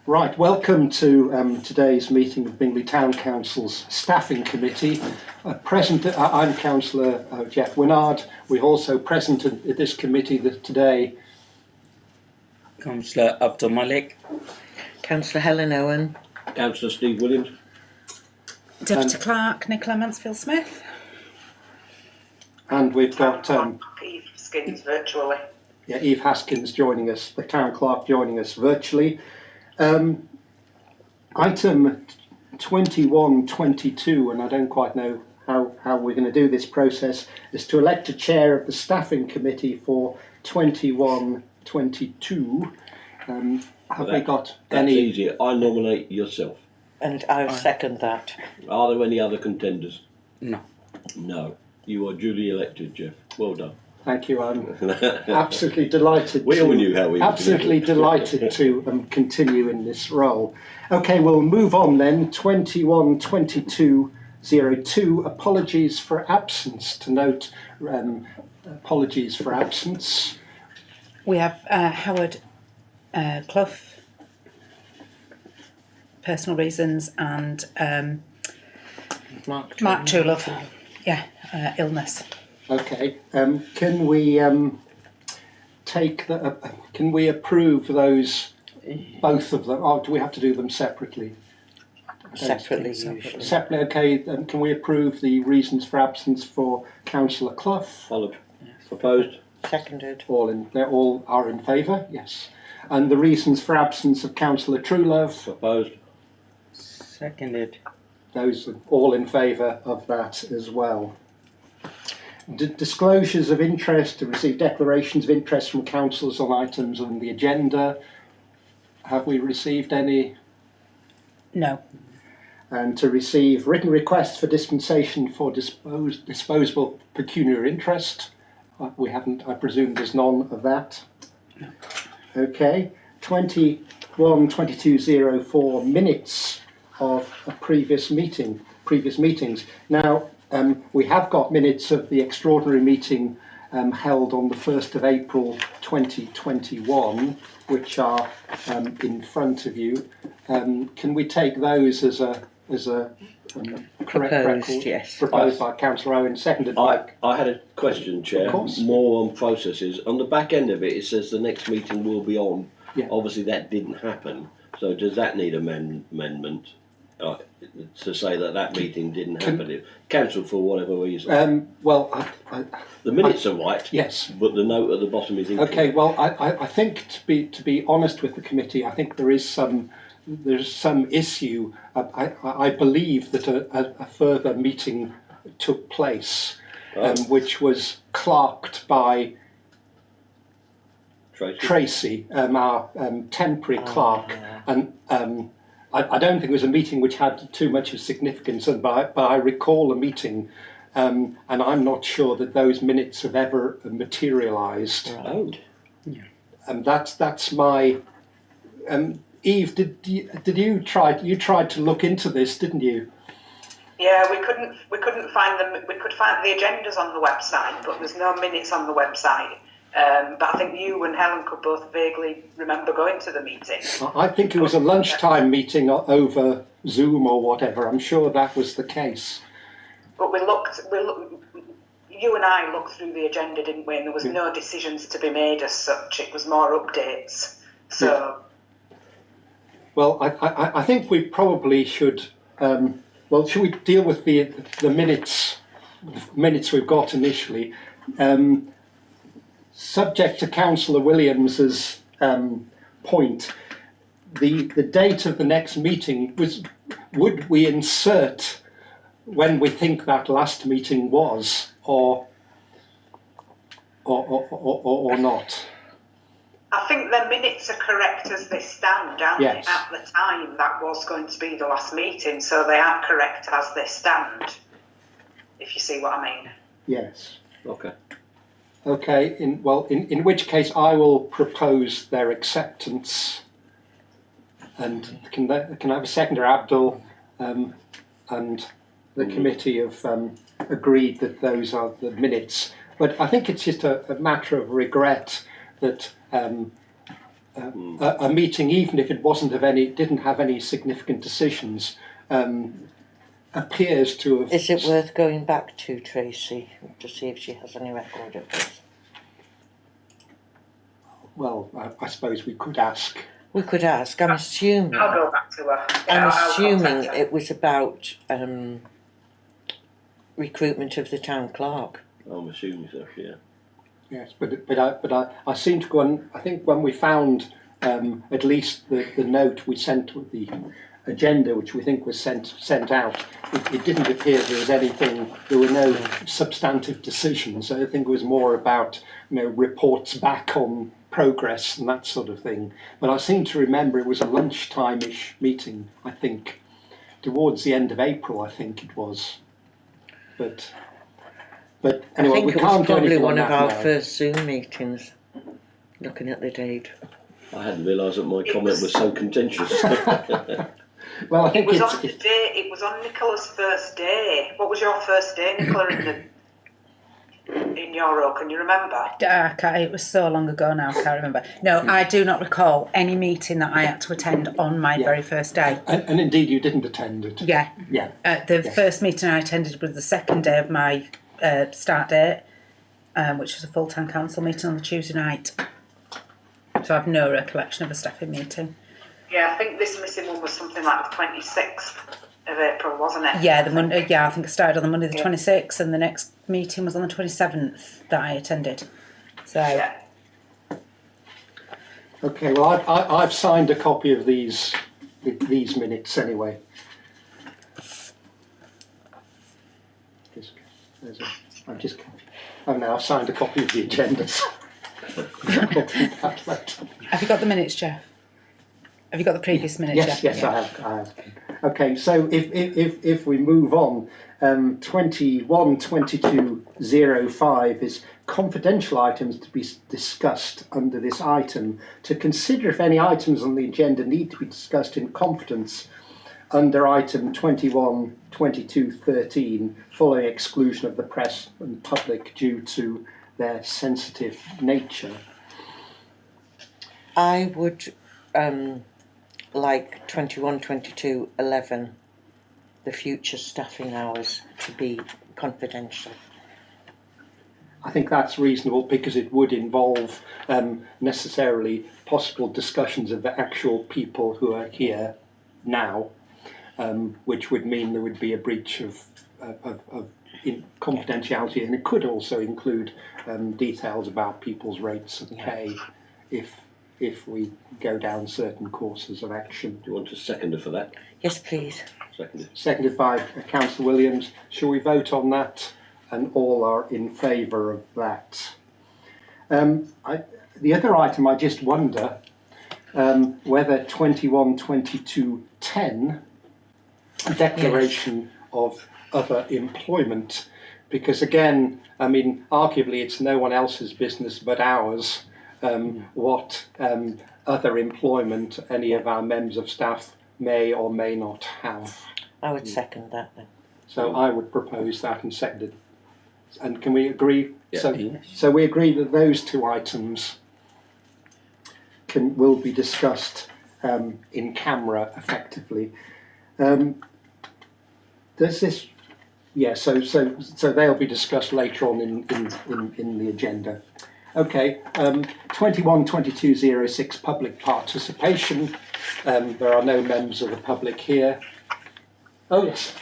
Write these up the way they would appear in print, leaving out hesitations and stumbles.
Right, welcome to today's meeting of Bingley Town Council's Staffing Committee. I'm Councillor Jeff Winnard. We're also present at this committee today. Councillor Abdul Malik. Councillor Helen Owen. Councillor Steve Williams. Deputy Clerk Nicola Mansfield-Smith. And we've got Eve Haskins virtually. Yeah, Eve Haskins joining us, the Town Clerk joining us virtually. Item 2122, and I don't quite know how we're going to do this process, is to elect a chair of the Staffing Committee for 2122. Have we got any? That's easier. I nominate yourself. And I second that. Are there any other contenders? No. No. You are duly elected, Jeff. Well done. Thank you. I'm absolutely delighted. We all knew how we. Absolutely delighted to continue in this role. Okay, we'll move on then. 212202. Apologies for absence. To note, apologies for absence. We have Howard Clough, personal reasons, and Mark Truelove, illness. Okay, can we take the? Can we approve those, both of them? Or do we have to do them separately? Separately. Separately. Okay. Can we approve the reasons for absence for Councillor Clough? Followed. Opposed. Seconded. They all are in favour. Yes. And the reasons for absence of Councillor Truelove? Opposed. Seconded. Those are all in favour of that as well. Disclosures of interest, to receive declarations of interest from councillors on items on the agenda. Have we received any? No. And to receive written requests for dispensation for disposable pecuniary interest. We haven't, I presume there's none of that. No. Okay, 212204 minutes of a previous meetings. Now, we have got minutes of the extraordinary meeting held on the 1st of April 2021, which are in front of you. Can we take those as a correct record? Yes. Proposed by Councillor Owen, seconded by... I had a question, Chair. Of course. More on processes. On the back end of it, it says the next meeting will be on. Yeah. Obviously, that didn't happen. So does that need amendment? To say that meeting didn't happen, it cancelled for whatever reason. The minutes are right. Yes, but the note at the bottom is incorrect. Okay. Well, I think to be honest with the committee, I think there's some issue. I believe that a further meeting took place, which was clerked by Tracy, our temporary clerk, and. I don't think it was a meeting which had too much of significance, but I recall a meeting, and I'm not sure that those minutes have ever materialised. Right. Yeah. That's my. Eve, did you try? You tried to look into this, didn't you? Yeah, we couldn't find them. We could find the agendas on the website, but there's no minutes on the website. But I think you and Helen could both vaguely remember going to the meeting. I think it was a lunchtime meeting over Zoom or whatever. I'm sure that was the case. But you and I looked through the agenda, didn't we? And there was no decisions to be made as such. It was more updates. So. Yeah. Well, I think we probably should. Should we deal with the minutes? The minutes we've got initially. Subject to Councillor Williams's point, the date of the next meeting would we insert when we think that last meeting was, or not? I think the minutes are correct as they stand, aren't they? At the time, that was going to be the last meeting, so they are correct as they stand, if you see what I mean. Yes. Okay. Okay, in which case I will propose their acceptance, and can I have a seconder? Abdul, and the committee have agreed that those are the minutes. But I think it's just a matter of regret that a meeting, even if it didn't have any significant decisions, appears to have. Is it worth going back to Tracy to see if she has any record of this? Well, I suppose we could ask. We could ask. I'm assuming. I'll go back to her. I'm I'll assuming contact her. it was about recruitment of the town clerk. I'm assuming so, yeah. Yes, but I seem to go on. I think when we found at least the note we sent with the agenda, which we think was sent out, it didn't appear there was anything. There were no substantive decisions. I think it was more about reports back on progress and that sort of thing. But I seem to remember it was a lunchtime-ish meeting. I think towards the end of April. I think it was. But anyway, I think we it can't was do probably anything one on of that our now. first Zoom meetings. Looking at the date. I hadn't realised that my comment was so contentious. Well, I think It was on Nicola's first day. What was your first day, Nicola, in your role? Can you remember? It was so long ago now, I can't remember. No, I do not recall any meeting that I had to attend on my very first day. and indeed you didn't attend it. Yeah. The first meeting I attended was the second day of my start date, which was a full town council meeting on the Tuesday night. So I have no recollection of a staffing meeting. Yeah, I think this missing one was something like the 26th of April, wasn't it? Yeah, the Monday. Yeah, I think I started on the Monday the 26th, and the next meeting was on the 27th that I attended. So. Yeah. Okay, well, I've signed a copy of these minutes anyway. Now I've signed a copy of the agendas. Have you got the minutes, Jeff? Have you got the previous minutes, Yes, Jeff? yes, I have. Okay, so if we move on, 21-22-05 is confidential items to be discussed under this item. To consider if any items on the agenda need to be discussed in confidence under item 21-22-13, following exclusion of the press and public due to their sensitive nature. I would like 21-22-11, the future staffing hours, to be confidential. I think that's reasonable because it would involve necessarily possible discussions of the actual people who are here now, which would mean there would be a breach of confidentiality, and it could also include details about people's rates of pay if we go down certain courses of action. Do you want a seconder for that? Yes, please. Seconded by Councillor Williams. Shall we vote on that? And all are in favour of that. The other item, I just wonder whether 21-22-10, a declaration of other employment, because again, I mean, arguably it's no one else's business but ours what other employment any of our members of staff may or may not have. I would second that then. So I would propose that and second it. And can we agree? Yeah. So we agree that those two items will be discussed in camera effectively. Does this? Yeah. So they'll be discussed later on in the agenda. Okay. 21-22-06 public participation. There are no members of the public here. Oh yes.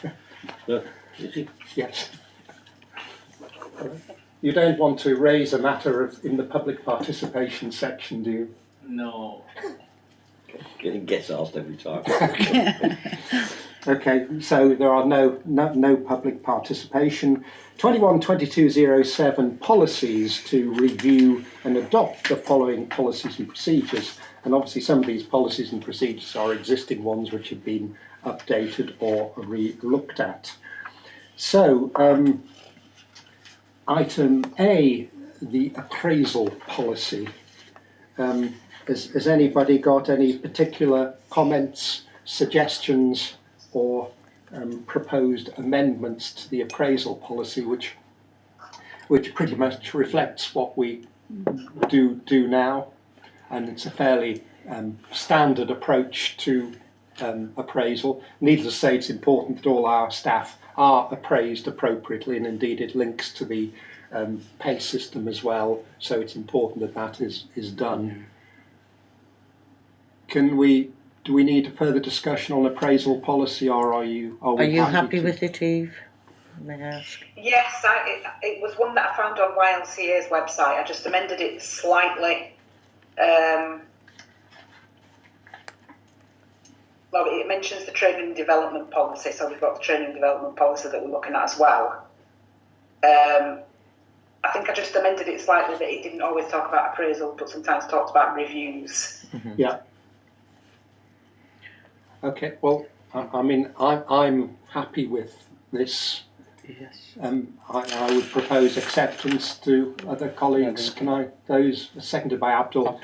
Is he? Yes. You don't want to raise a matter in the public participation section, do you? No. He gets asked every time. Okay, so there are no public participation. 21-22-07 policies to review and adopt the following policies and procedures. And obviously some of these policies and procedures are existing ones which have been updated or re-looked at. So, item A, the appraisal policy. Has anybody got any particular comments, suggestions, or proposed amendments to the appraisal policy, which pretty much reflects what we do now? and it's a fairly standard approach to appraisal. Needless to say, it's important that all our staff are appraised appropriately, and indeed it links to the pay system as well, so it's important that that is done. Do we need a further discussion on appraisal policy, or are you happy with it, Eve? May I ask? Yes, it was one that I found on YLCA's website. I just amended it slightly. Well, it mentions the training and development policy, so we've got the training and development policy that we're looking at as well. I think I just amended it slightly that it didn't always talk about appraisal, but sometimes talked about reviews. Mm-hmm. Yeah. Okay. Well, I mean, I'm happy with this. Yes. I would propose acceptance to other colleagues. Can I? Those seconded by Abdul.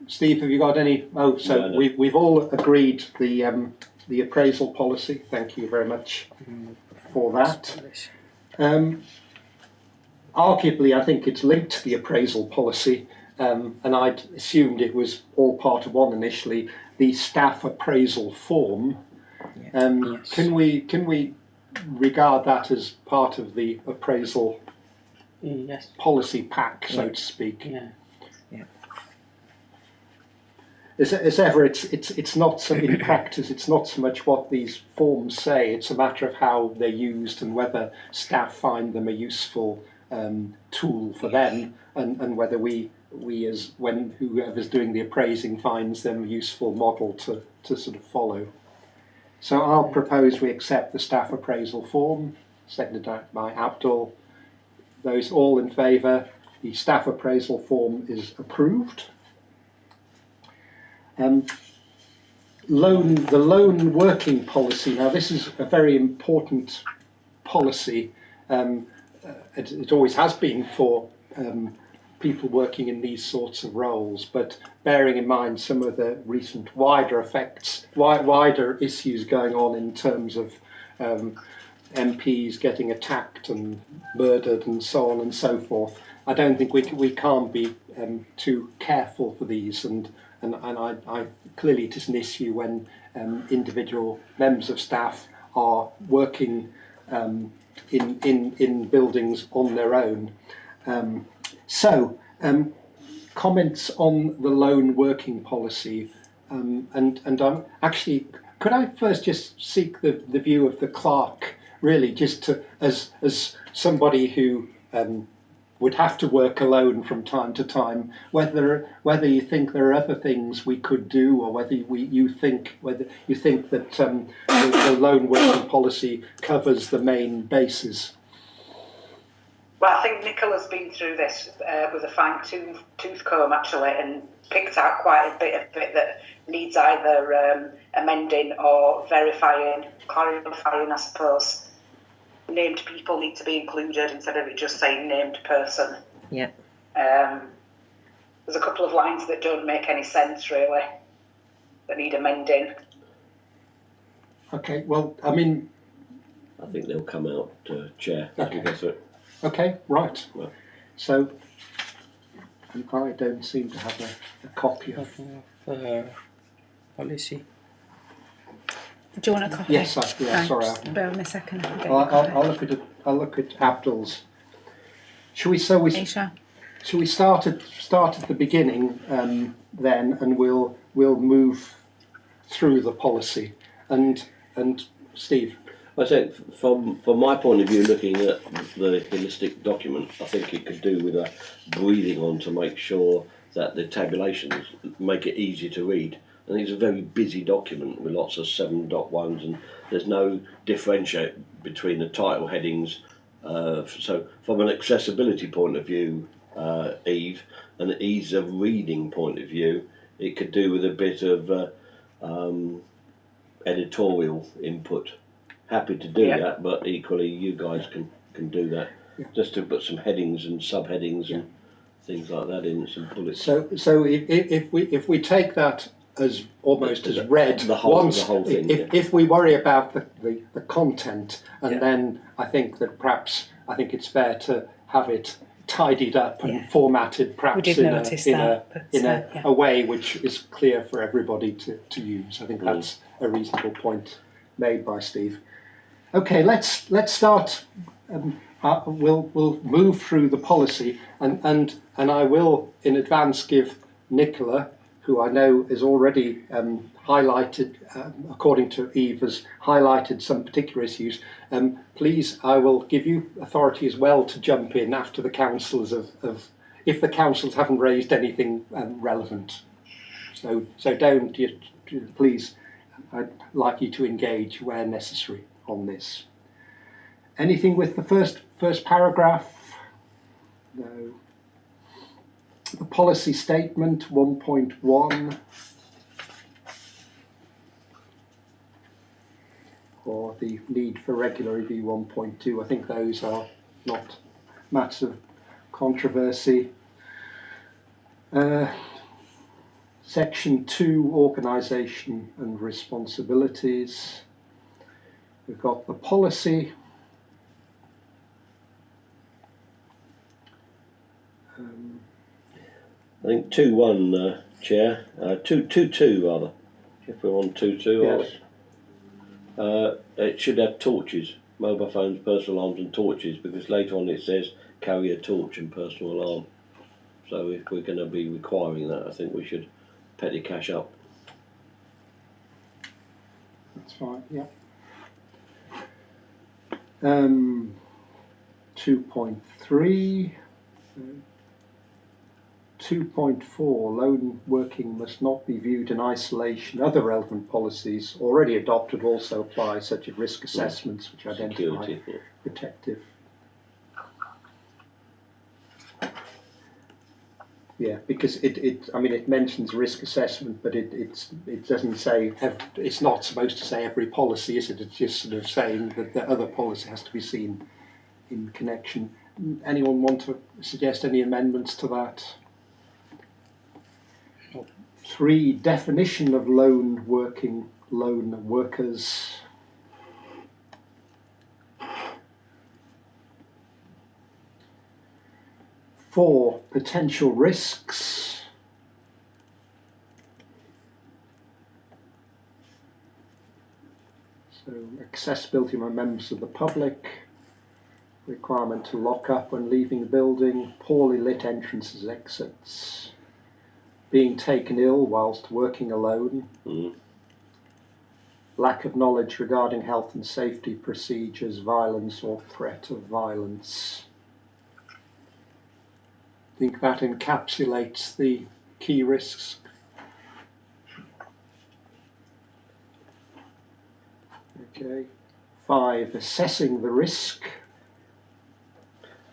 Steve, have you got any? Oh, so no. We've all agreed the appraisal policy. Thank you very much for that. Arguably, I think it's linked to the appraisal policy, and I'd assumed it was all part of one initially. The staff appraisal form. Yes. Can we regard that as part of the appraisal policy pack, so to speak? Yeah. As ever, it's not so in practice. It's not so much what these forms say. It's a matter of how they're used and whether staff find them a useful tool for them, and whether we as when whoever's doing the appraising finds them a useful model to sort of follow. So I'll propose we accept the staff appraisal form, seconded by Abdul. Those all in favour, the staff appraisal form is approved. The loan working policy. Now, this is a very important policy. It always has been for people working in these sorts of roles, but bearing in mind some of the recent wider issues going on in terms of MPs getting attacked and murdered and so on and so forth, I don't think we can't be too careful for these, and I clearly it is an issue when individual members of staff are working in buildings on their own. Comments on the loan working policy, and I'm actually, could I first just seek the view of the clerk, really, just to as somebody who would have to work alone from time to time, whether you think there are other things we could do, or whether you think that the loan working policy covers the main bases. Well, I think Nicola's been through this with a fine-tooth comb, actually, and picked out quite a bit of it that needs either amending or clarifying, I suppose. Named people need to be included instead of it just saying named person. Yeah. There's a couple of lines that don't make any sense, really, that need amending. Okay, well, I mean... I think they'll come out, Chair, as we go through it. Okay, right. Well. So, I don't seem to have a copy of... policy. Do you want a copy? Yes, sorry. Bear with me a second. I'll look at Abdul's. Shall we start at the beginning then, and we'll move through the policy. And Steve. I think from my point of view, looking at the holistic document, I think it could do with a breathing on to make sure that the tabulations make it easy to read. I think it's a very busy document with lots of 7.1s, and there's no differentiate between the title headings. So from an accessibility point of view, Eve, and the ease of reading point of view, it could do with a bit of editorial input. Happy to do that, but equally you guys can do that. Yeah. Just to put some headings and subheadings and things like that in, some bullets. So if we take that as almost as read, the whole thing. If we worry about the content, and then I think that perhaps it's fair to have it tidied up and Yeah. formatted, perhaps did notice that, but, yeah. a way which is clear for everybody to use. I think that's a reasonable point made by Steve. Okay, let's start. We'll move through the policy, and I will in advance give Nicola, who I know is already highlighted, according to Eve, has highlighted some particular issues. Please, I will give you authority as well to jump in after the councillors if the councillors haven't raised anything relevant. So don't, please, I'd like you to engage where necessary on this. Anything with the first paragraph? No. The policy statement 1.1 or the need for regular review 1.2. I think those are not matters of controversy. Section 2, organisation and responsibilities. We've got the policy. I think 2.1, Chair. 2.2 rather. If we're on 2.2, Yes. it should have torches, mobile phones, personal alarms, and torches, because later on it says carry a torch and personal alarm. So if we're going to be requiring that, I think we should petty cash up. That's fine. Yeah. 2.3. 2.4, lone working must not be viewed in isolation. Other relevant policies already adopted also apply, such as risk assessments, which identify Security, yeah. protective. Yeah, because it mentions risk assessment, but it doesn't say, it's not supposed to say every policy, is it? It's just sort of saying that the other policy has to be seen in connection. Anyone want to suggest any amendments to that? 3, definition of lone workers. 4, potential risks. So accessibility by members of the public, requirement to lock up when leaving the building, poorly lit entrances, exits, being taken ill whilst working alone, lack of knowledge regarding health and safety procedures, violence or threat of violence. I think that encapsulates the key risks. Okay. 5, assessing the risk.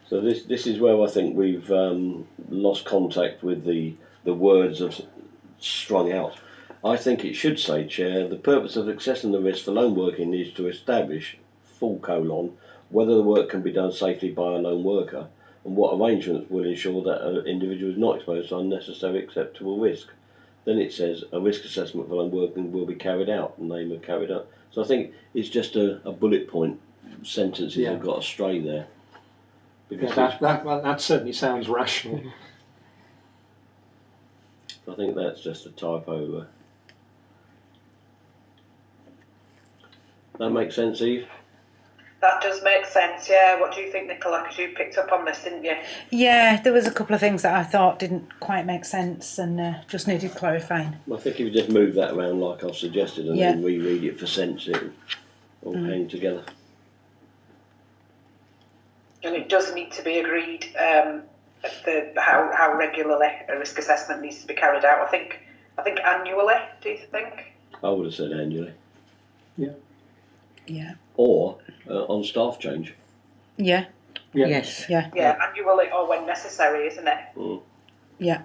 So this is where I think we've lost contact with the words of strung out. I think it should say, Chair, the purpose of assessing the risk for lone working is to establish, whether the work can be done safely by a lone worker and what arrangements will ensure that an individual is not exposed to unnecessary acceptable risk. Then it says a risk assessment for lone working will be carried out, and they are carried out. So I think it's just a bullet point. Sentences have got astray there. Because That certainly sounds rational. I think that's just a typo. That makes sense, Eve? That does make sense, yeah. What do you think, Nicola? Because you picked up on this, didn't you? Yeah, there was a couple of things that I thought didn't quite make sense and just needed clarifying. I think if you just move that around like I've suggested and then reread it for sense, it will all hang together. And it does need to be agreed how regularly a risk assessment needs to be carried out. I think annually. Do you think? I would have said annually. Yeah. Yeah. Or on staff change. Yeah. Yes. Yeah. Yeah, annually or when necessary, isn't it? Yeah.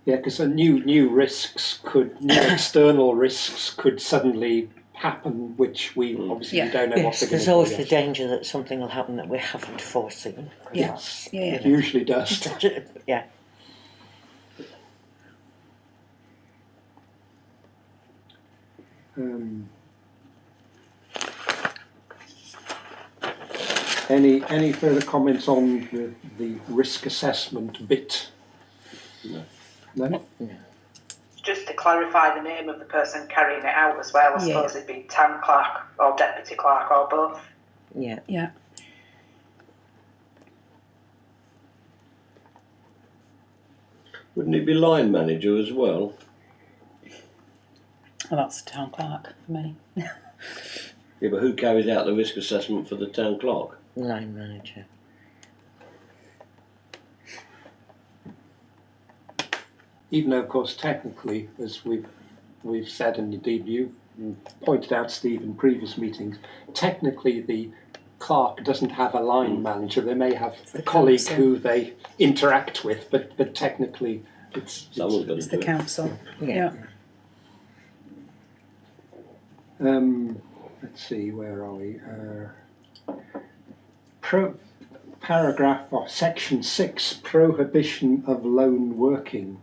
Yeah, because new risks new external risks could suddenly happen, which we obviously we don't know what Yes, they're going to there's do. always the danger that something will happen that we haven't foreseen. Yes, Yeah. it usually does. Yeah. Any further comments on the risk assessment bit? No. No? Just to clarify the name of the person carrying it out as well, I suppose it'd be town clerk or deputy clerk or both. Yeah. Yeah. Wouldn't it be line manager as well? Well, that's the town clerk for me. Yeah, but who carries out the risk assessment for the town clerk? Line manager. Even though, of course, technically, as we've said, and indeed you pointed out, Steve, in previous meetings, technically the clerk doesn't have a line manager. They may have a colleague who they interact with, but technically it's the council. Yeah. Let's see, where are we? Paragraph or section 6, prohibition of lone working.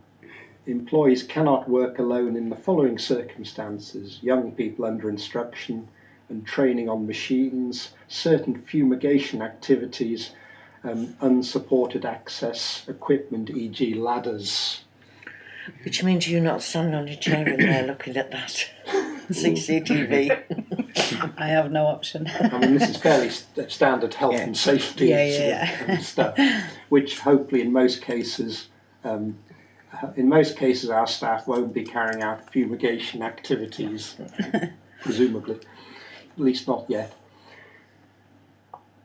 Employees cannot work alone in the following circumstances: young people under instruction and training on machines, certain fumigation activities, unsupported access equipment, e.g. ladders. Which means you're not standing on your chair in there looking at that CCTV. I have no option. I mean, this is fairly standard health and safety and stuff, which hopefully in most cases our staff won't be carrying out fumigation activities, presumably, at least not yet.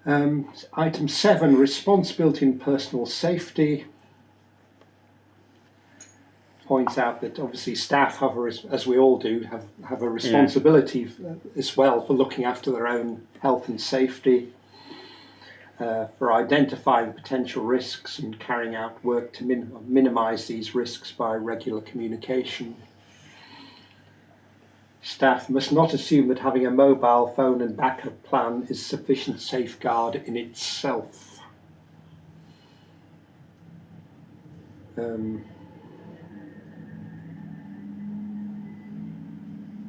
Item 7, responsibility in personal safety. Points out that obviously staff have, as we all do, have a responsibility as well for looking after their own health and safety, for identifying potential risks and carrying out work to minimise these risks by regular communication. Staff must not assume that having a mobile phone and backup plan is sufficient safeguard in itself.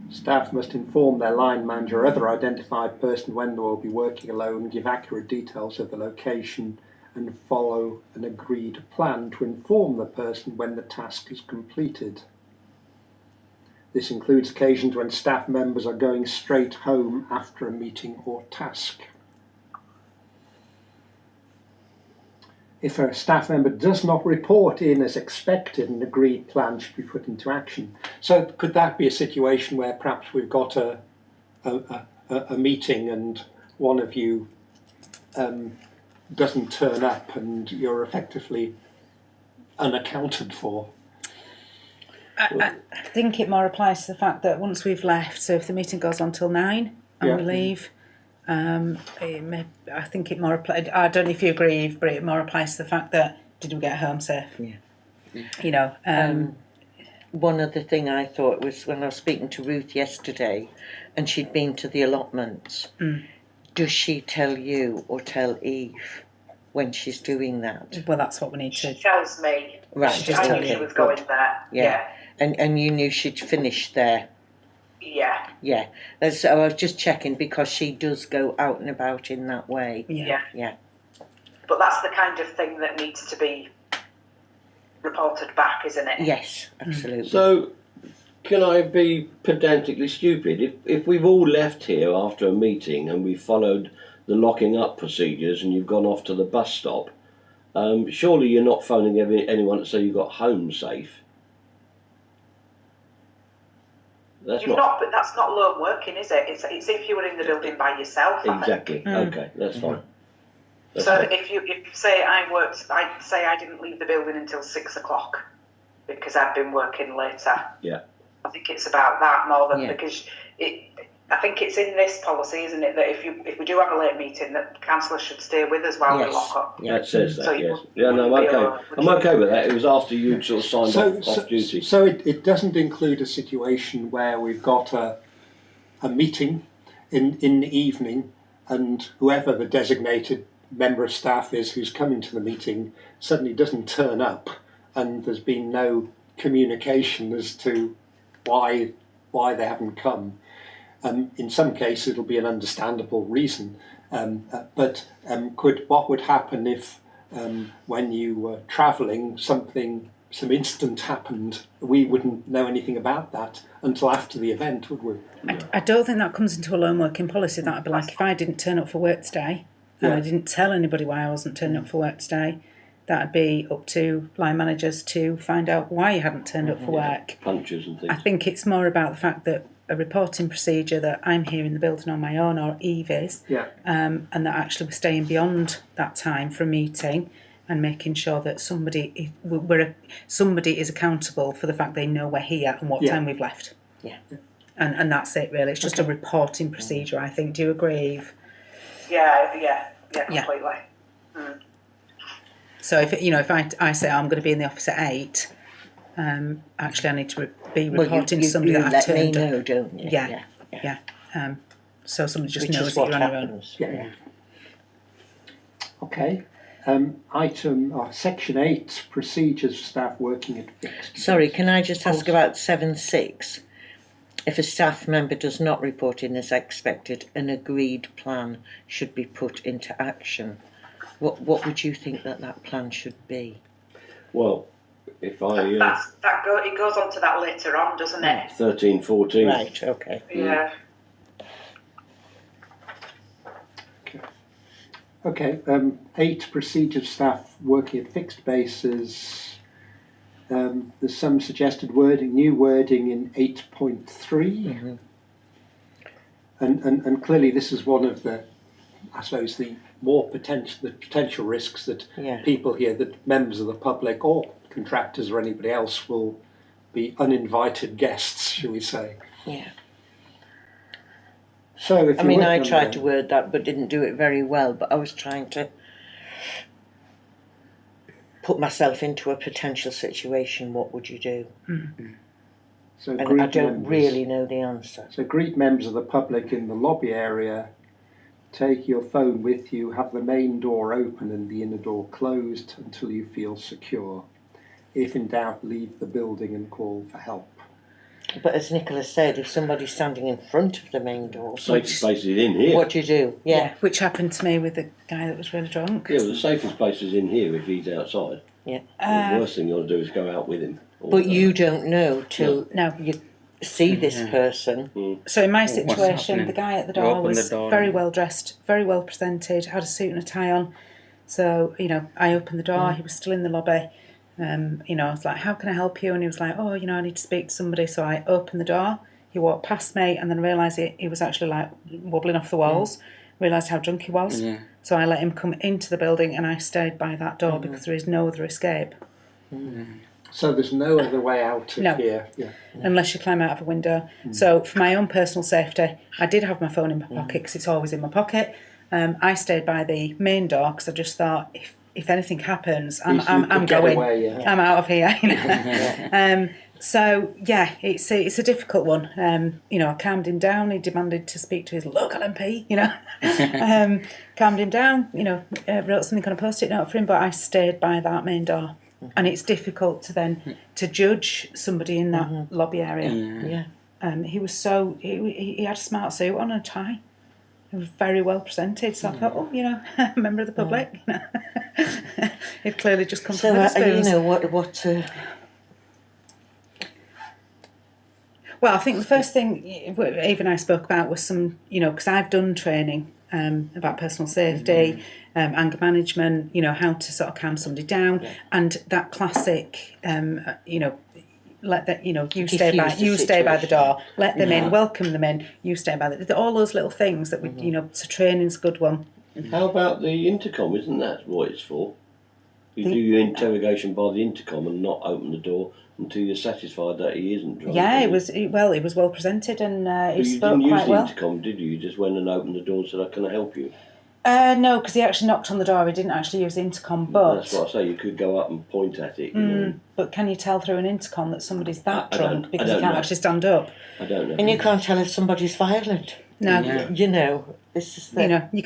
Staff must inform their line manager or other identified person when they will be working alone, give accurate details of the location, and follow an agreed plan to inform the person when the task is completed. This includes occasions when staff members are going straight home after a meeting or task. If a staff member does not report in as expected, an agreed plan should be put into action. So could that be a situation where perhaps we've got a meeting and one of you doesn't turn up and you're effectively unaccounted for? I think it more applies to the fact that once we've left, so if the meeting goes on till 9 and we leave, I think it more applies. I don't know if you agree, but it more applies to the fact that did we get home safe? Yeah. You know. One other thing I thought was when I was speaking to Ruth yesterday, and she'd been to the allotments. Does she tell you or tell Eve when she's doing that? Well, that's what we need to. She tells me. Right. I knew she was going there. Yeah. And you knew she'd finished there. Yeah. Yeah. So I was just checking because she does go out and about in that way. Yeah. But that's the kind of thing that needs to be reported back, isn't it? Yes, absolutely. So, can I be pedantically stupid? If we've all left here after a meeting and we followed the locking up procedures and you've gone off to the bus stop, surely you're not phoning anyone to say you got home safe. But that's not lone working, is it? It's if you were in the building by yourself. Exactly. Okay, that's fine. That's so fine. if say I say I didn't leave the building until 6 o'clock because I've been working later. Yeah. I think it's about that more than because I think it's in this policy, isn't it, that if we do have a late meeting, that councillors should stay with us while we lock up. Yeah, it says that. So yes. Yeah, no, I'm okay. I'm okay with that. It was after you'd sort of signed off duty. So it doesn't include a situation where we've got a meeting in the evening, and whoever the designated member of staff is who's coming to the meeting suddenly doesn't turn up, and there's been no communication as to why they haven't come. In some cases it'll be an understandable reason, But what would happen if, when you were travelling, some incident happened? We wouldn't know anything about that until after the event, would we? I don't think that comes into a lone working policy. That would be like if I didn't turn up for work today and I didn't tell anybody why I wasn't turning up for work today, that would be up to line managers to find out why you hadn't turned up for work. Punches and things. I think it's more about the fact that a reporting procedure that I'm here in the building on my own, or Eve is, and that actually we're staying beyond that time for a meeting and making sure that somebody is accountable for the fact they know we're here and what time we've left. Yeah. And that's it really. It's just a reporting procedure, I think. Do you agree, Eve? Yeah, completely. Mm. So if I say I'm going to be in the office at 8, actually I need to be reporting to somebody that I've turned up. Let me know, don't you? Yeah. So somebody just Which knows is that what you're on your own. happens. Yeah. Okay. Section 8, procedures for staff working at fixed. Sorry, can I just ask about 7.6? If a staff member does not report in as expected, an agreed plan should be put into action. What would you think that plan should be? Well, if I... it goes on to that later on, doesn't it? 13, 14. Right, okay. Yeah. Okay, 8, procedures staff working at fixed bases. There's some suggested new wording in 8.3. And clearly this is one of the, I suppose, the potential risks that people here, that members of the public or contractors or anybody else will be uninvited guests, shall we say. Yeah. So if I tried to word that but didn't do it very well, but I was trying to put myself into a potential situation. What would you do? So and I don't really know the answer. So greet members of the public in the lobby area, take your phone with you, have the main door open and the inner door closed until you feel secure. If in doubt, leave the building and call for help. But as Nicola said, if somebody's standing in front of the main door... Safest place is in here. What do you do? Yeah. Which happened to me with the guy that was really drunk. Yeah, well, the safest place is in here if he's outside. Yeah. The worst thing you want to do is go out with him. But you don't know till No. you see this person. So in my situation, the guy at the door was the door very well dressed, very well presented, had a suit and a tie on. So, I opened the door, he was still in the lobby. I was like, how can I help you? And he was like, I need to speak to somebody. So I opened the door, he walked past me, and then I realised he was actually like wobbling off the walls, realised how drunk he was. Yeah. So I let him come into the building and I stayed by that door because there is no other escape. So there's no other way out of here. Yeah. Unless you climb out of a window. So for my own personal safety, I did have my phone in my pocket because it's always in my pocket. I stayed by the main door because I just thought if anything happens, I'm going. Away, I'm out of here. So it's a difficult one. I calmed him down. He demanded to speak to his local MP. Calmed him down. Wrote something on a post-it note for him, but I stayed by that main door. And it's difficult to then to judge somebody in that lobby area. He was he had a smart suit on and a tie. He was very well presented, so I thought, a member of the public. He'd clearly just come from Wetherspoons. Well, I think the first thing Eve and I spoke about was some, because I've done training about personal safety, anger management, how to sort of calm somebody down, and that classic, let that you stay by the door, let them in, welcome them in, you stay by all those little things that we so training's a good one. How about the intercom? Isn't that what it's for? You do your interrogation by the intercom and not open the door until you're satisfied that he isn't drunk. Yeah, he was well presented and he spoke quite well. You didn't use the intercom, did you? You just went and opened the door and said, "Can I help you?" No, because he actually knocked on the door. He didn't actually use the intercom, but... That's what I say, you could go up and point at it. But can you tell through an intercom that somebody's that drunk because he can't actually stand up? I don't know. And you can't tell if somebody's violent. No. This is the... you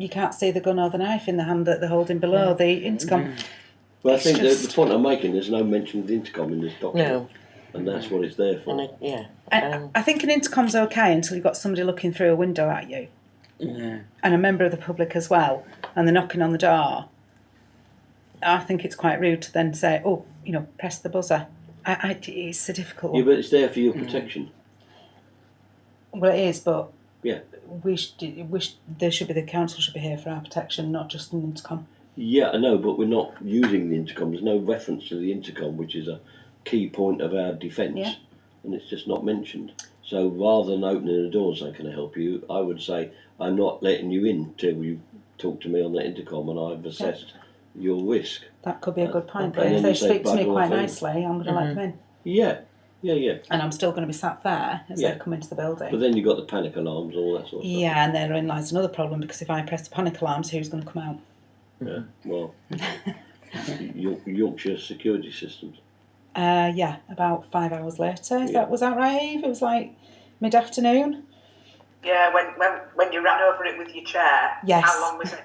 can't see the gun or the knife in the hand that they're holding below the intercom. Well, I think the point I'm making, there's no mention of the intercom in this document. No. And that's what it's there for. I think an intercom's okay until you've got somebody looking through a window at you. and a member of the public as well, and they're knocking on the door, I think it's quite rude to then say, oh, press the buzzer. It's a difficult Yeah, one. but it's there for your protection. Well, it is, but Yeah. the council should be here for our protection, not just an intercom. Yeah, I know, but we're not using the intercom. There's no reference to the intercom, which is a key point of our defence, Yeah. and it's just not mentioned. So rather than opening the door and saying, "Can I help you?" I would say, "I'm not letting you in till you talk to me on the intercom, and I've assessed your risk." That could be a good point. okay. But And if then they you say, speak to me "Bugger quite off in." nicely, I'm going to let them in. Yeah, yeah. And I'm still going to be sat there as Yeah. they come into the building. But then you've got the panic alarms, all that sort of stuff. Yeah, and therein lies another problem, because if I press the panic alarms, who's going to come out? Yeah. Well, Yorkshire security systems. Yeah, about 5 hours later. Yeah. Was that right, Eve? It was like mid-afternoon. Yeah, when you ran over it with your chair. Yes. How long was it?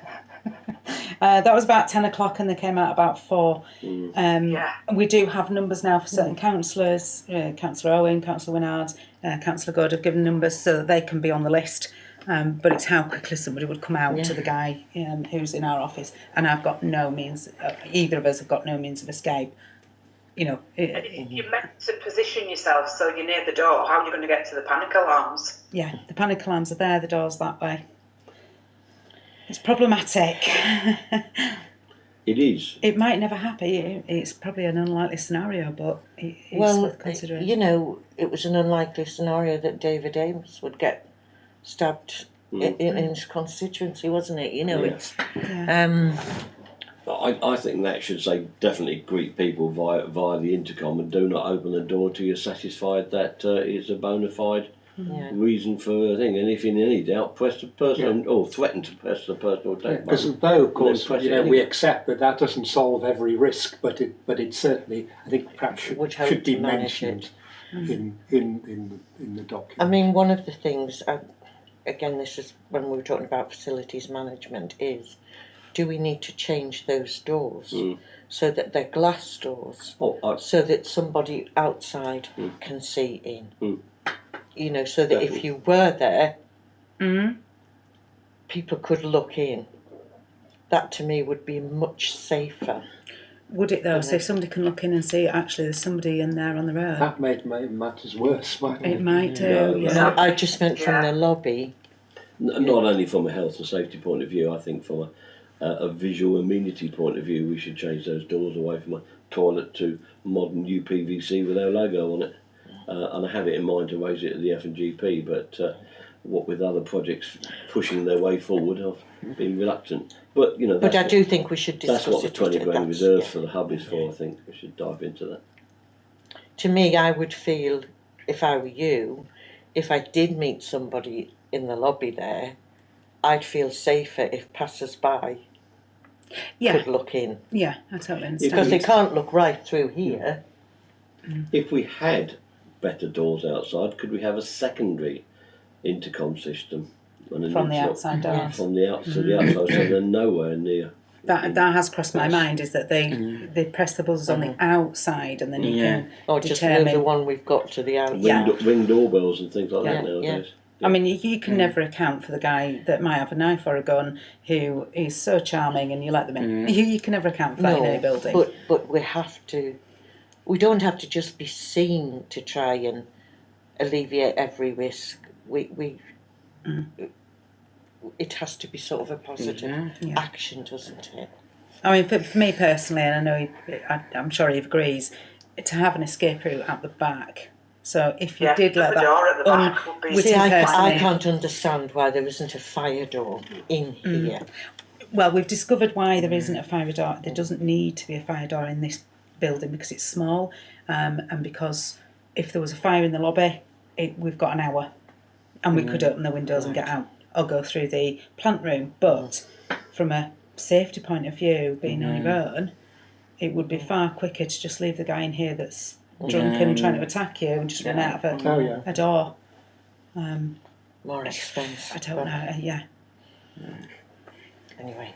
That was about 10 o'clock, and they came out about 4. Yeah. We do have numbers now for certain councillors. Councillor Owen, Councillor Winard, Councillor Good have given numbers so that they can be on the list. But it's how quickly somebody would come out to the guy who's in our office. And I've got no means, either of us have got no means of escape. You're meant to position yourself so you're near the door. How are you going to get to the panic alarms? Yeah, the panic alarms are there, the door's that way. It's problematic. It is. It might never happen. It's probably an unlikely scenario, but it's worth considering. It was an unlikely scenario that David Ames would get stabbed in his constituency, wasn't it? It's. I think that should say definitely greet people via the intercom, and do not open the door till you're satisfied that it's a bona fide reason for a thing. And if in any doubt, press the person or threaten to press the personal attack Because button. though, of course, press it we anyway. accept that doesn't solve every risk, but it certainly, I think, perhaps should be mentioned in the document. I mean, one of the things, again, this is when we were talking about facilities management, is do we need to change those doors so that they're glass doors, so that somebody outside can see in? So that if you were there, people could look in. That to me would be much safer. Would it though? So if somebody can look in and see, actually, there's somebody in there on their own. That might make matters worse, mightn't it? It might do. No, I just meant from the lobby. Not only from a health and safety point of view, I think from a visual amenity point of view, we should change those doors away from a toilet to modern UPVC with our logo on it. And I have it in mind to raise it at the F&GP, but what with other projects pushing their way forward, I've been reluctant. But But I do think we should discuss that's what the it. 20 grand reserves for the hub is for. I think we should dive into that. To me, I would feel, if I were you, if I did meet somebody in the lobby there, I'd feel safer if passers-by could look in. Yeah, I totally understand. Because they can't look right through here. If we had better doors outside, could we have a secondary intercom system? From the outside doors. From the outside to the outside, so they're nowhere near. That has crossed my mind, is that they press the buzzers on the outside, and then you can Or just determine. the one we've got to the outside. Ring doorbells and things like that nowadays. I mean, you can never account for the guy that might have a knife or a gun who is so charming and you let them in. You can never account for that in any building. But we have to. We don't have to just be seen to try and alleviate every risk. It has to be sort of a positive action, doesn't it? I mean, for me personally, and I know I'm sure he agrees, to have an escape route at the back. So if you did let the that door at the back would be. unwitting I person in- can't understand why there isn't a fire door in here. Well, we've discovered why there isn't a fire door. There doesn't need to be a fire door in this building because it's small, and because if there was a fire in the lobby, we've got an hour, and we could open the windows and get out, or go through the plant room. But from a safety point of view, being on your own, it would be far quicker to just leave the guy in here that's drunken and trying to attack you and just run out of a door. More expensive. I don't know. Anyway,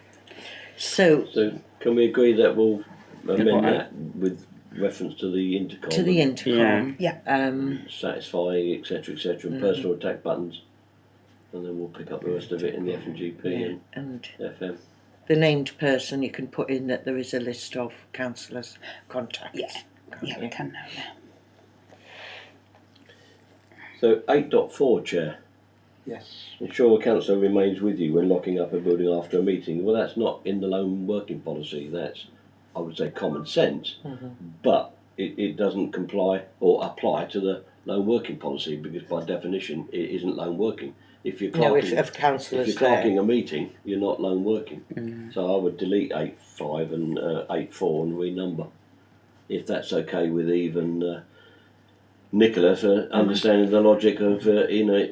so can we agree that we'll amend that with reference to the intercom? to the intercom. Yeah. Satisfying, etc., and personal attack buttons. and then we'll pick up the rest of it in the F&GP and and FM. the named person, you can put in that there is a list of councillors' contacts. Yeah. Yeah, we can now. Yeah. So 8.4, Chair. Yes. Ensure a councillor remains with you when locking up a building after a meeting. Well, that's not in the lone working policy. That's, I would say, common sense. But it doesn't comply or apply to the lone working policy, because by definition it isn't lone working. If you're clerking a meeting, you're not lone working. So I would delete 8.5 and 8.4 and renumber, if that's okay with Eve and Nicholas, understanding the logic of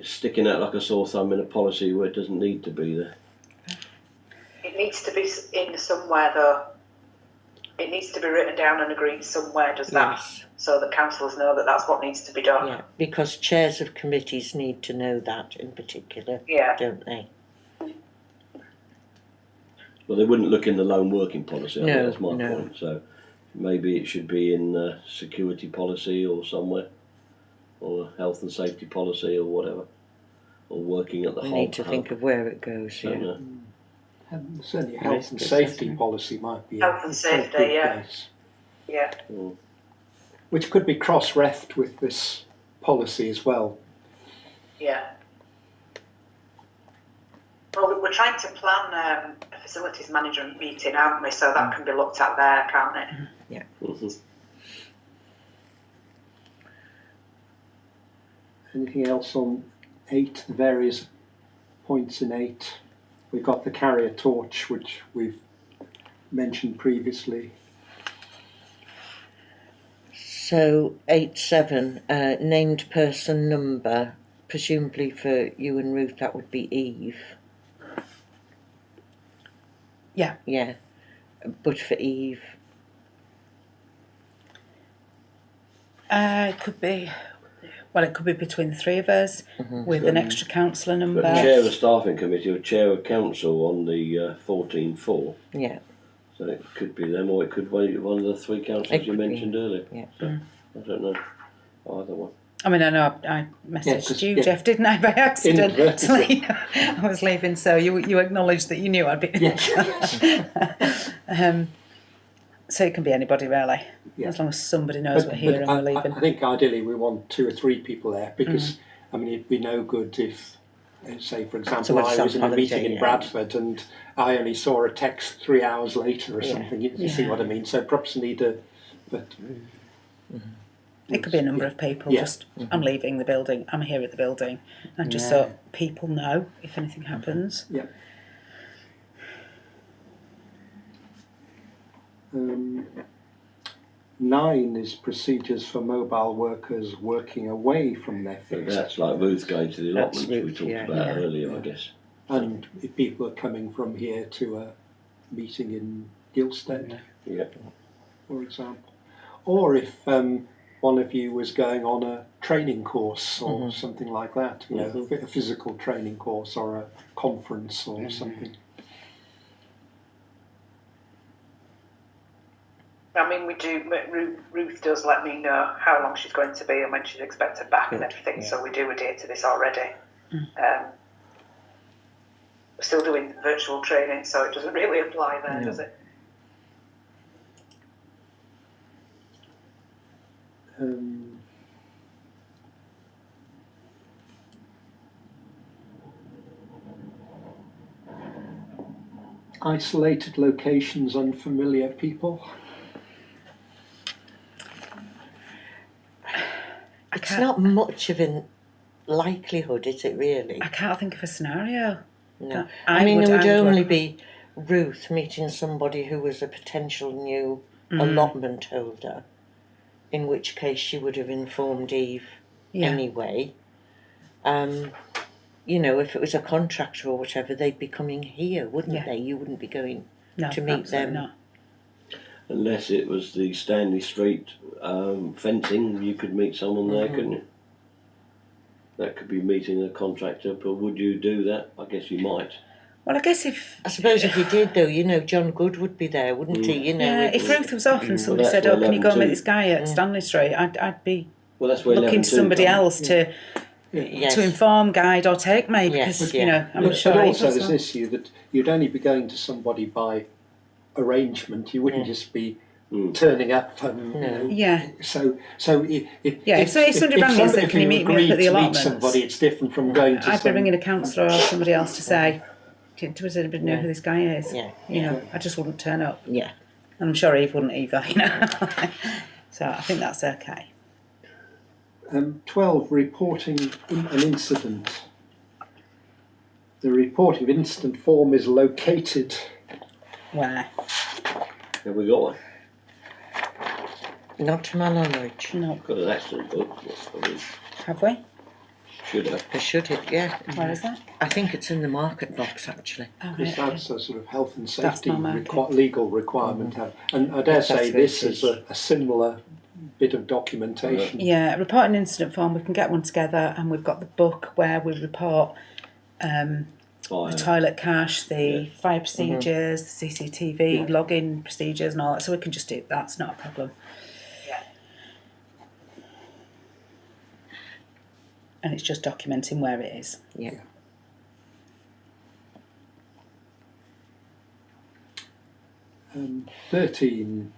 sticking out like a sore thumb in a policy where it doesn't need to be there. It needs to be in somewhere, though. It needs to be written down and agreed somewhere, does that? Yes. So the councillors know that that's what needs to be done. Yeah, because chairs of committees need to know that in particular, don't they? Well, they wouldn't look in the lone working policy, I think No, that's my point. So maybe it should be in security policy or somewhere, or health and safety policy or whatever, or working at the We hub. need to think of where it goes, Don't yeah. know. Certainly health and safety policy might be Health and a safety, good yeah. place, Yeah. which could be cross-refed with this policy as well. Yeah. Well, we're trying to plan a facilities management meeting, aren't we? So that can be looked at there, can't it? Yeah. Anything else on 8, the various points in 8? We've got the carrier torch, which we've mentioned previously. So 8.7, named person number, presumably for you and Ruth that would be Eve. Yeah. Yeah, but for Eve, It could be. Well, it could be between the three of us with an extra councillor number. But chair of staffing committee or chair of council on the 14.4. yeah. So it could be them, or it could be one of the three councillors It you could be, mentioned earlier. Yeah. So, I don't know. Either one. I mean, I know I messaged you, yeah. Jeff, didn't I, by accident? Inadvertently. I was leaving, so you acknowledged that you knew I'd be. Yes. So it can be anybody, really, Yeah. as long as somebody knows we're here and we're leaving. I think ideally we want 2 or 3 people there, because I mean it'd be no good if, say for example, Somebody's I was in a on meeting holiday, in Bradford and I only saw a text 3 hours later or something. You see what I mean? So perhaps need a. But It could be a number of people. Yeah. Just I'm leaving the building. I'm here at the building, and just so people know if anything happens. Yeah. 9 is procedures for mobile workers working away from their But fixed. that's like Ruth going to the That's allotments we Ruth, talked yeah. about Yeah. earlier, I guess. And if people are coming from here to a meeting in Gilstead, Yeah. for example, or if one of you was going on a training course or something like that, you know, a physical training course or a conference or something. I mean, we do. Ruth does let me know how long she's going to be and when she's expected back and everything. So we do adhere to this already. We're still doing virtual training, so it doesn't really apply there, does it? Isolated locations, unfamiliar people. It's not much of a likelihood, is it really? I can't think of a scenario. No. I I mean, would- there would I would only be Ruth meeting somebody who was a potential new allotment holder, in which case she would have informed Eve anyway. You know, if it was a contractor or whatever, they'd be coming here, wouldn't they? You wouldn't be going to meet absolutely them. Not. Unless it was the Stanley Street fencing, you could meet someone there, couldn't you? That could be meeting a contractor, but would you do that? I guess you might. Well, I guess if I suppose if you did, though, you know, John Good would be there, wouldn't he? You know, if Ruth was off and somebody that's said, where "Oh, can you go and meet 11-2 this guy at Stanley Street?" I'd be Well, that's where looking to 11-2 somebody comes. else to Yes. to inform, guide, or take me, Yes, because yeah. you know, I'm But sure. also Eve's there's well. an issue that you'd only be going to somebody by arrangement. You wouldn't Yeah. just be turning up and No. Yeah. So Yeah, so if somebody rang me and said, "Can you meet me up at the allotments?" somebody, it's different from going to. I'd be ringing a counsellor or somebody else to say, "Does anybody know who this guy is?" Yeah. You know, I just wouldn't turn up. Yeah. And I'm sure Eve wouldn't either. You know, so I think that's okay. 12, reporting an incident. The reporting of incident form is located. Where? Have we got one? Not to my knowledge. No, Got an accident book. I mean, have we? should have. They should have, yeah. Where is that? I think it's in the market box, actually. Oh, Because right. that's a sort of health and That's safety my market. legal requirement. And I dare That's say where this it is is. a similar bit of documentation. Yeah, reporting incident form. We can get one together, and we've got the book where we report the Fire. toilet cache, the Yeah. fire procedures, the CCTV, login procedures, and all that. So we can just do that's not a problem. Yeah. And it's just documenting where it is. Yeah. 13.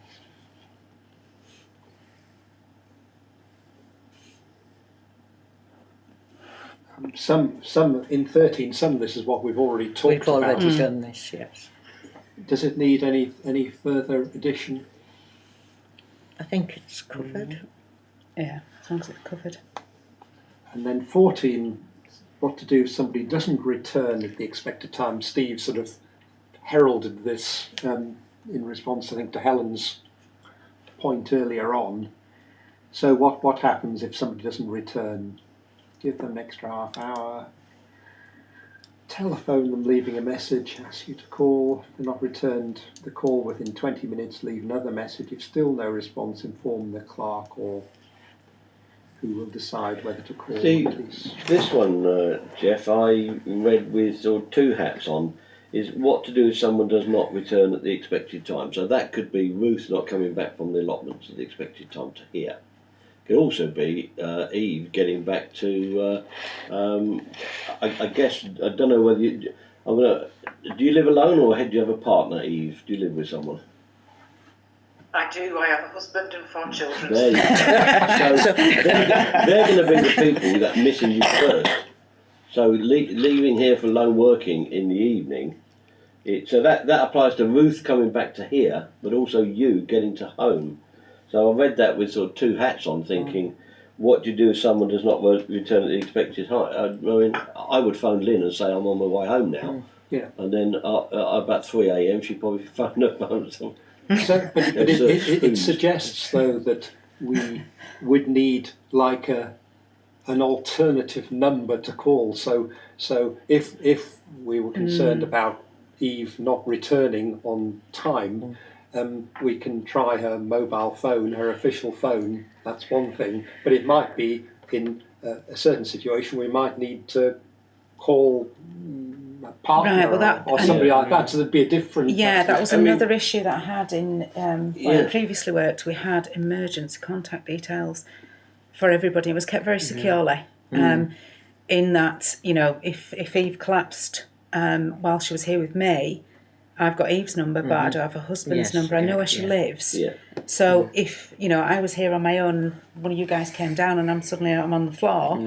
Some in 13. Some of this is what we've already talked We've about. already done this, yes. Does it need any further addition? I think it's covered. Yeah, as long as it's covered. And then 14, what to do if somebody doesn't return at the expected time. Steve sort of heralded this in response, I think, to Helen's point earlier on. So what happens if somebody doesn't return? Give them an extra half hour. Telephone them, leaving a message, ask you to call. If they're not returned the call within 20 minutes, leave another message. If still no response, inform the clerk or who will decide whether to call See, the police. this one, Jeff, I read with sort of two hats on, is what to do if someone does not return at the expected time. So that could be Ruth not coming back from the allotments at the expected time to here. It could also be Eve getting back to, I guess, I don't know whether you, do you live alone or do you have a partner, Eve? Do you live with someone? I do. I have a husband and 4 children. There you go. So they're going to be the people that are missing you first. So leaving here for lone working in the evening, so that applies to Ruth coming back to here, but also you getting to home. So I read that with sort of two hats on, thinking, what do you do if someone does not return at the expected time? I mean, I would phone Lynn and say I'm on my way home now. Yeah. And then about 3 a.m. she'd probably phone her phone. So, but it suggests, though, that we would need like an alternative number to call. So if we were concerned about Eve not returning on time, we can try her mobile phone, her official phone. That's one thing. But it might be in a certain situation we might need to call a partner Right, well, or somebody like that. So there'd be a different. Yeah, that was I mean, another issue that I had in where I previously worked. We had emergency contact details for everybody. It was kept very securely. In that, you know, if Eve collapsed while she was here with me, I've got Eve's number, but I don't have her husband's Yes, number. I know yeah, where she yeah. lives. Yeah. So if, you know, I was here on my own, one of you guys came down and I'm on the floor,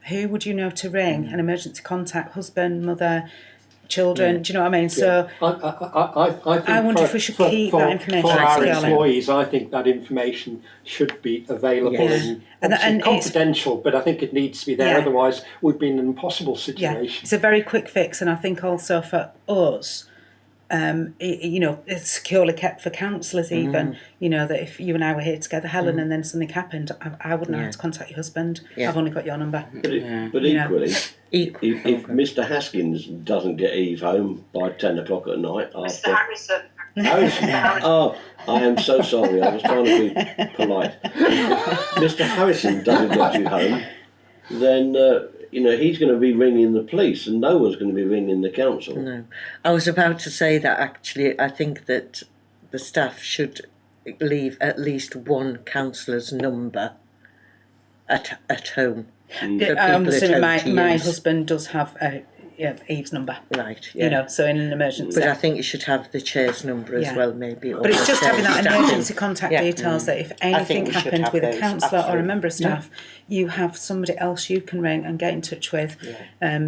who would you know to ring? An emergency contact, husband, mother, children, do you know what I mean? So I think I wonder if we should keep that information for our securely. employees. I think that information should be available Yeah. and, And it's- confidential. But I think it needs to be there. Yeah. Otherwise, we'd be in an impossible yeah, situation. it's a very quick fix, and I think also for us, you know, it's securely kept for counsellors even, you know, that if you and I were here together, Helen, and then something happened, I wouldn't know how to contact your husband. Yeah. I've only got your number. But You know. equally, if Mr. Haskins doesn't get Eve home by 10 o'clock at night Mr. after... Harrison. Oh, I am so sorry. I was trying to be polite. If Mr. Harrison doesn't get you home, then you know he's going to be ringing the police, and no one's going to be ringing the council. No. I was about to say that actually I think that the staff should leave at least one counsellor's number at home. For I people at understand my OTs. husband does have Eve's number, Right, yeah. you know, so in an emergency. But I think you should have the chair's number as Yeah. well, maybe. Or But it's the just having that chair's staffing. emergency contact Yeah. details that if I think anything we should happened have with a those, councillor or a absolutely. member of staff, you have somebody else you can ring and get in touch with. Yeah.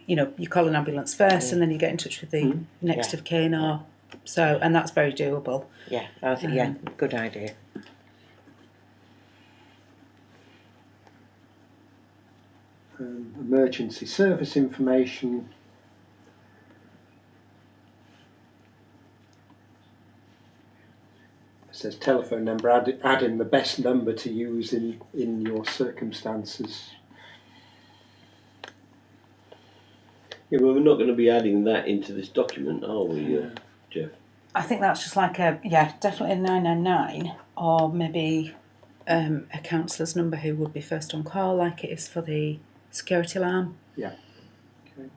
You know, you call an ambulance first and then you get in touch with the next Yeah. of kin, or so, and that's very doable. Yeah, I think, yeah, good idea. Emergency service information. It says telephone number, add in the best number to use in your circumstances. Yeah, well, we're not going to be adding that into this document, are we, Jeff? I think that's just like definitely a 999, or maybe a counsellor's number who would be first on call, like it is for the security alarm. Yeah. Okay.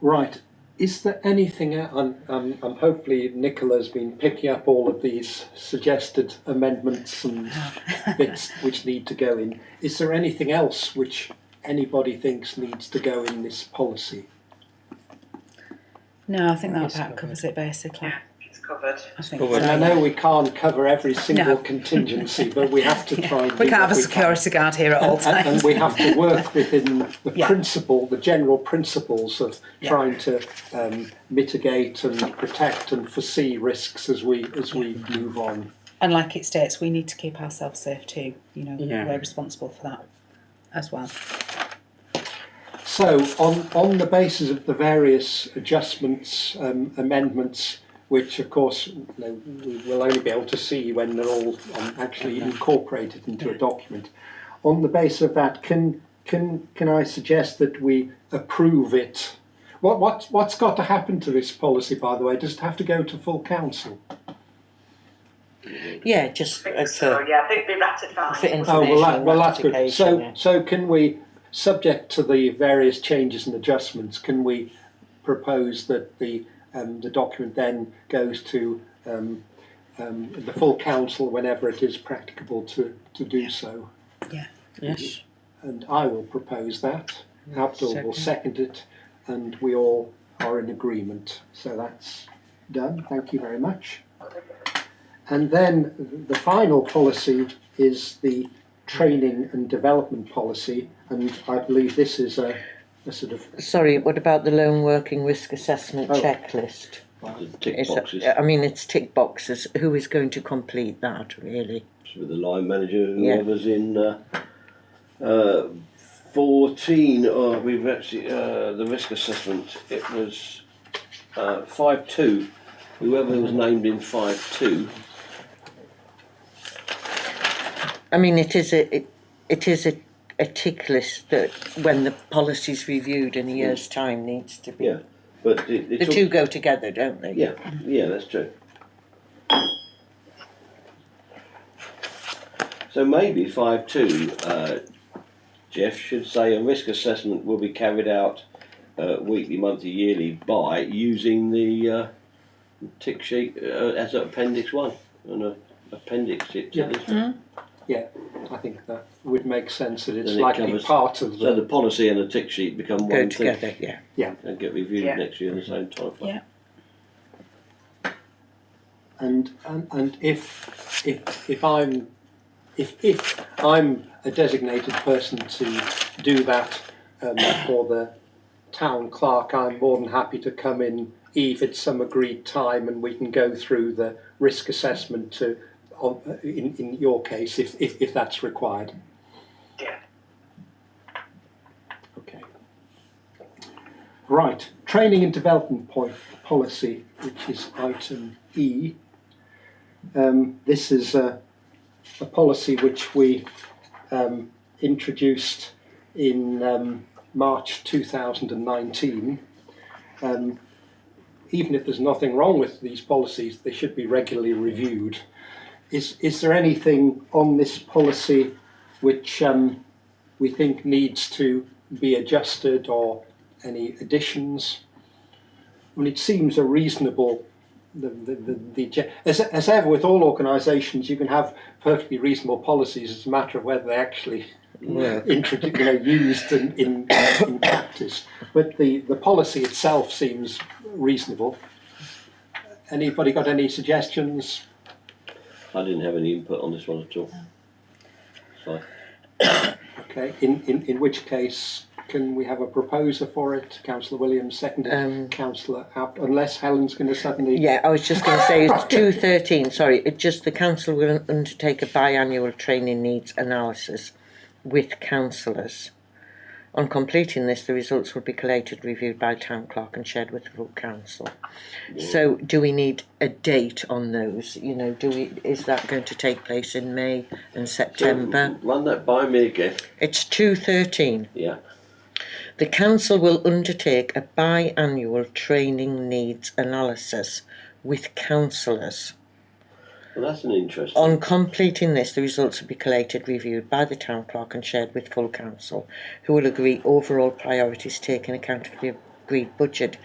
Right. Is there anything? I'm hopefully Nicola's been picking up all of these suggested amendments and bits which need to go in. Is there anything else which anybody thinks needs to go in this policy? No, I think that It's about covered. covers it basically. It's covered. I think covered. And I know we can't cover every single No. contingency, but we have to try and we do can't have what a we can. security guard here at all And times. we have to work within the Yeah. the general principles of Yeah. trying to mitigate and protect and foresee risks as we move on. And like it states, we need to keep ourselves safe too. You know, Yeah. we're responsible for that as well. So, on the basis of the various adjustments, amendments, which of course we will only be able to see when they're all actually incorporated into a document. On the basis of that, can I suggest that we approve it? What's got to happen to this policy, by the way? Does it have to go to full council? Yeah, just I think so, yeah, I think we ratified. for Oh, information. well, that's good. ratification, yeah. So can we, subject to the various changes and adjustments, can we propose that the document then goes to the full council whenever it is practicable to do so? Yeah. Yes. And I will propose that. Abdul will second it, and we all are in agreement. So that's done. Thank you very much. And then the final policy is the training and development policy, and I believe this is a sort of Sorry, what about the lone working risk assessment Oh. checklist? The tick It's boxes I mean, it's tick boxes. Who is going to complete that, really? with the line manager, Yeah. whoever's in 14. Oh, we've actually the risk assessment. It was 5.2. Whoever was named in 5.2. I mean, it is a tick list that, when the policy's reviewed in a year's time, needs to be. Yeah, but The it's two go together, don't they? Yeah, yeah, that's true. So maybe 5.2, Jeff, should say a risk assessment will be carried out weekly, monthly, yearly by using the tick sheet as Appendix 1 and Appendix it to this. yeah. I think that would make sense. That it's Then it likely covers- part of So the the policy and the tick sheet become Go one together, thing yeah. and get reviewed Yeah. next year in the same time frame. Yeah. and if I'm a designated person to do that for the town clerk, I'm more than happy to come in, Eve, at some agreed time, and we can go through the risk assessment in your case, if that's required. Yeah. Okay. Right, training and development policy, which is item E. This is a policy which we introduced in March 2019. Even if there's nothing wrong with these policies, they should be regularly reviewed. Is there anything on this policy which we think needs to be adjusted, or any additions? I mean, it seems a reasonable as ever with all organisations, you can have perfectly reasonable policies. It's a matter of whether they actually used in practice. But the policy itself seems reasonable. Anybody got any suggestions? I didn't have any input on this one at all. So, Okay, in which case, can we have a proposer for it? Councillor Williams, seconded. Councillor Abt, unless Helen's going to suddenly... Yeah, I was just going to say, it's 213, sorry, it just the council will undertake a biannual training needs analysis with councillors. On completing this, the results will be collated, reviewed by town clerk and shared with the full council. So do we need a date on those? You know, is that going to take place in May and September? So run that by me again. It's 213. Yeah. The council will undertake a biannual training needs analysis with councillors. Well, that's an interesting. On completing this, the results will be collated, reviewed by the town clerk and shared with full council, who will agree overall priorities taking account of the agreed budget.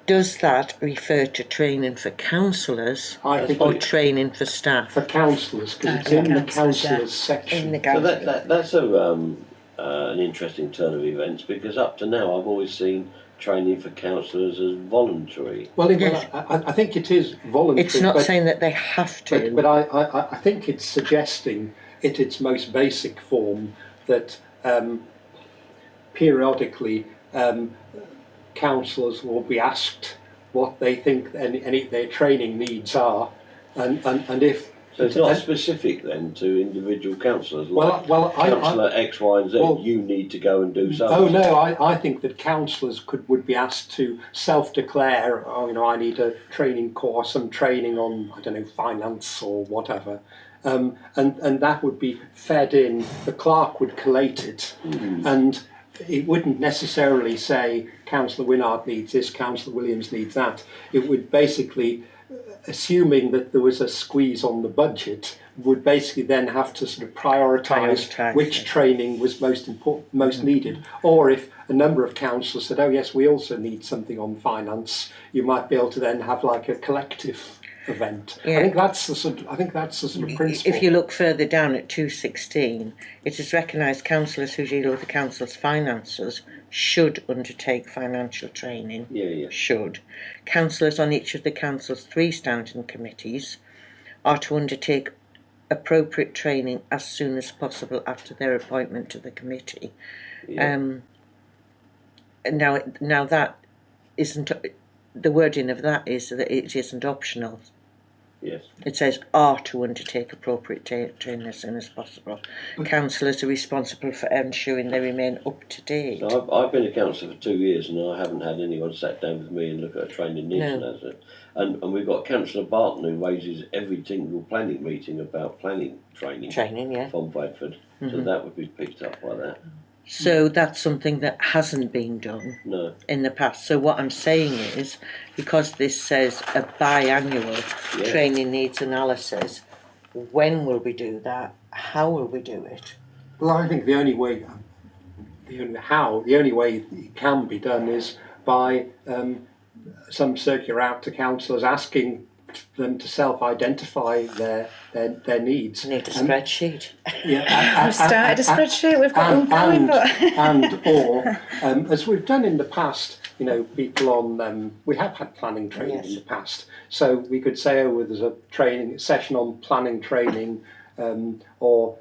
Does that refer to training for councillors or training for staff? For councillors, because it's in the councillors section. In the So councillors. that's an interesting turn of events, because up to now I've always seen training for councillors as voluntary. Well, I think it is voluntary. It's not saying that they have to. But I think it's suggesting in its most basic form that periodically councillors will be asked what they think their training needs are, and if... So it's not specific then to individual councillors, like well, councillor X, Y and Z, you need to go and do something. Oh no, I think that councillors would be asked to self-declare, I need a training course, some training on, I don't know, finance or whatever. And that would be fed in, the clerk would collate it, and it wouldn't necessarily say Councillor Winnard needs this, Councillor Williams needs that. It would basically, assuming that there was a squeeze on the budget, would basically then have to sort of prioritise which training was most needed. Or if a number of councillors said, oh yes, we also need something on finance, you might be able to then have like a collective event. Yeah. I think that's the sort of principle. If you look further down at 216, it is recognised councillors who deal with the council's finances should undertake financial training. Should. Councillors on each of the council's 3 standing committees are to undertake appropriate training as soon as possible after their appointment to the committee. Now that isn't, the wording of that is that it isn't optional. Yes. It says are to undertake appropriate training as soon as possible. Councillors are responsible for ensuring they remain up to date. So I've been a councillor for 2 years, and I haven't had anyone sat down with me and look at a training needs analysis. And we've got Councillor Barton, who raises every single planning meeting about planning training. From Bradford. So that would be picked up by that. So that's something that hasn't been done in the past. So what I'm saying is, because this says a biannual training needs analysis, when will we do that? How will we do it? Well, I think the only way it can be done is by some circular out to councillors asking them to self-identify their needs. Need a spreadsheet. We've started a spreadsheet. We've got one going, as we've done in the past, people on we have had planning training in the past, so we could say, there's a training session on planning training, or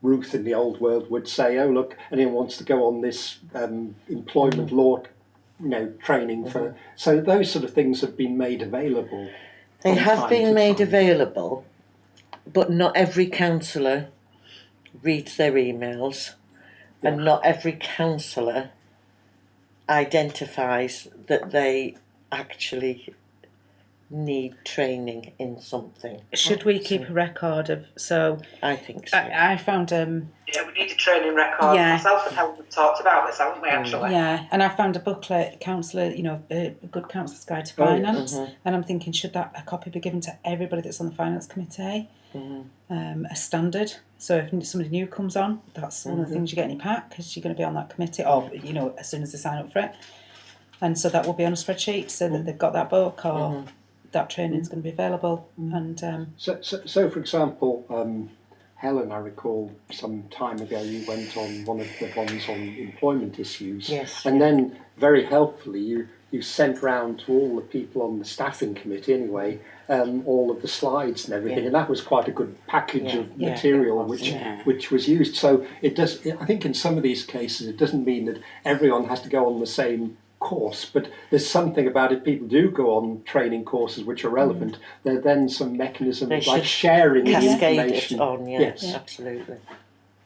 Ruth in the old world would say, oh look, anyone wants to go on this employment law training for, so those sort of things have been made available. They have been made available, but not every councillor reads their emails, and not every councillor identifies that they actually need training in something. Should we keep a record of? So I think so. I found we need a training record. Myself and Helen have talked about this, haven't we? Actually. Yeah, and I found a booklet, councillor, a good councillor's guide to finance, and I'm thinking, should a copy be given to everybody that's on the finance committee, a standard? So if somebody new comes on, that's one of the things you get in your pack, because you're going to be on that committee, or as soon as they sign up for it. and so that will be on a spreadsheet so that they've got that book or that training's going to be available. And So for example, Helen, I recall some time ago you went on one of the ones on employment issues. Yes. And then very helpfully you sent round to all the people on the staffing committee anyway, all of the slides and everything, Yeah. and that was quite a good package of Yeah, material it was, which was used. So it does. I think in some of these cases it doesn't mean that everyone has to go on the same course, but there's something about it. People do go on training courses which are relevant. There are then some mechanism They like should sharing the cascade information. it on, Yes. absolutely.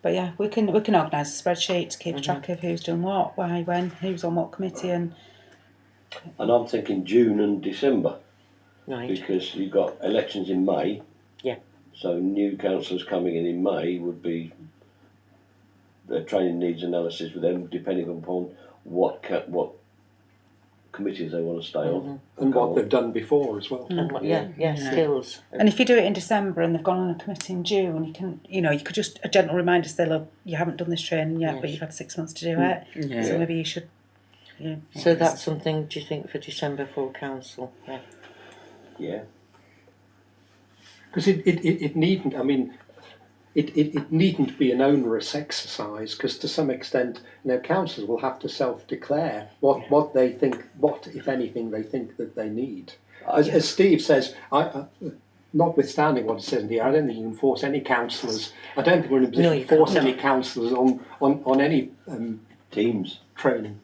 but yeah, we can organise a spreadsheet to keep track of who's done what, why, when, who's on what committee, and I'm thinking June and December, Right. because you've got elections in May. Yeah. So new councillors coming in May would be their training needs analysis with them, depending upon what committees they want to stay on. And what they've done before as well. And skills. And if you do it in December and they've gone on a committee in June, you could just a gentle reminder say, look, you haven't done this training yet, but Yes. you've had 6 months to do it. Yeah. So maybe you should. Yeah. So that's something, do you think, for December full council? Yeah. Yeah. Because it needn't. I mean, it needn't be an onerous exercise. Because to some extent, councillors will have to self-declare what they think, what if anything they think that they need. As Steve says, notwithstanding what it says in here, I don't think you can force any councillors. I don't think we're in a position to force any councillors on any Teams. training.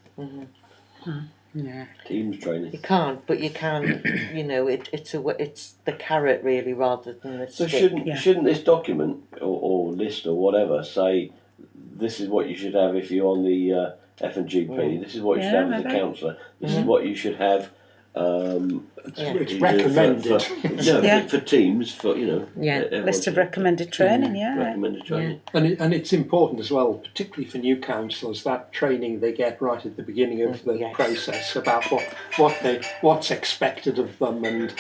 Yeah. Teams training. You can't, but you can. It's the carrot really, rather than the So stick. shouldn't this document or list or whatever say this is what you should have if you're on the F&GP, this is what you should have as a maybe. councillor, this is what you should have It's recommended. For teams, for List of recommended training, recommended training. And it's important as well, particularly for new councillors, that training they get right at the beginning of the process about what's expected of them and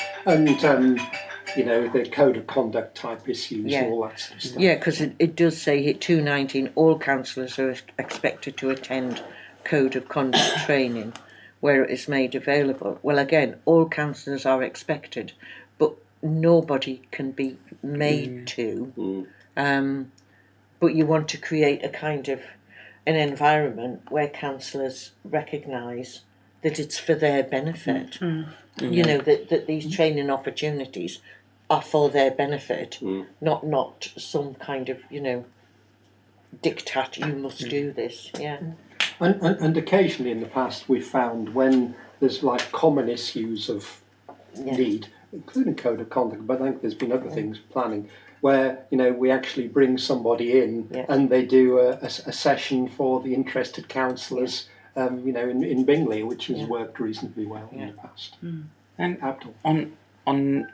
the code of conduct type issues and all that sort of stuff. Yeah, because it does say at 219 all councillors are expected to attend code of conduct training where it is made available. Well, again, all councillors are expected, but nobody can be made to. But you want to create a kind of an environment where councillors recognise that it's for their benefit. That these training opportunities are for their benefit, not some kind of diktat. You must do this. Yeah. And occasionally in the past we've found when there's like common issues of need, including code of conduct, but I think there's been other things planning, where we actually bring somebody in and they do a session for the interested councillors, in Bingley, which has worked reasonably well in the past. And Abdul. on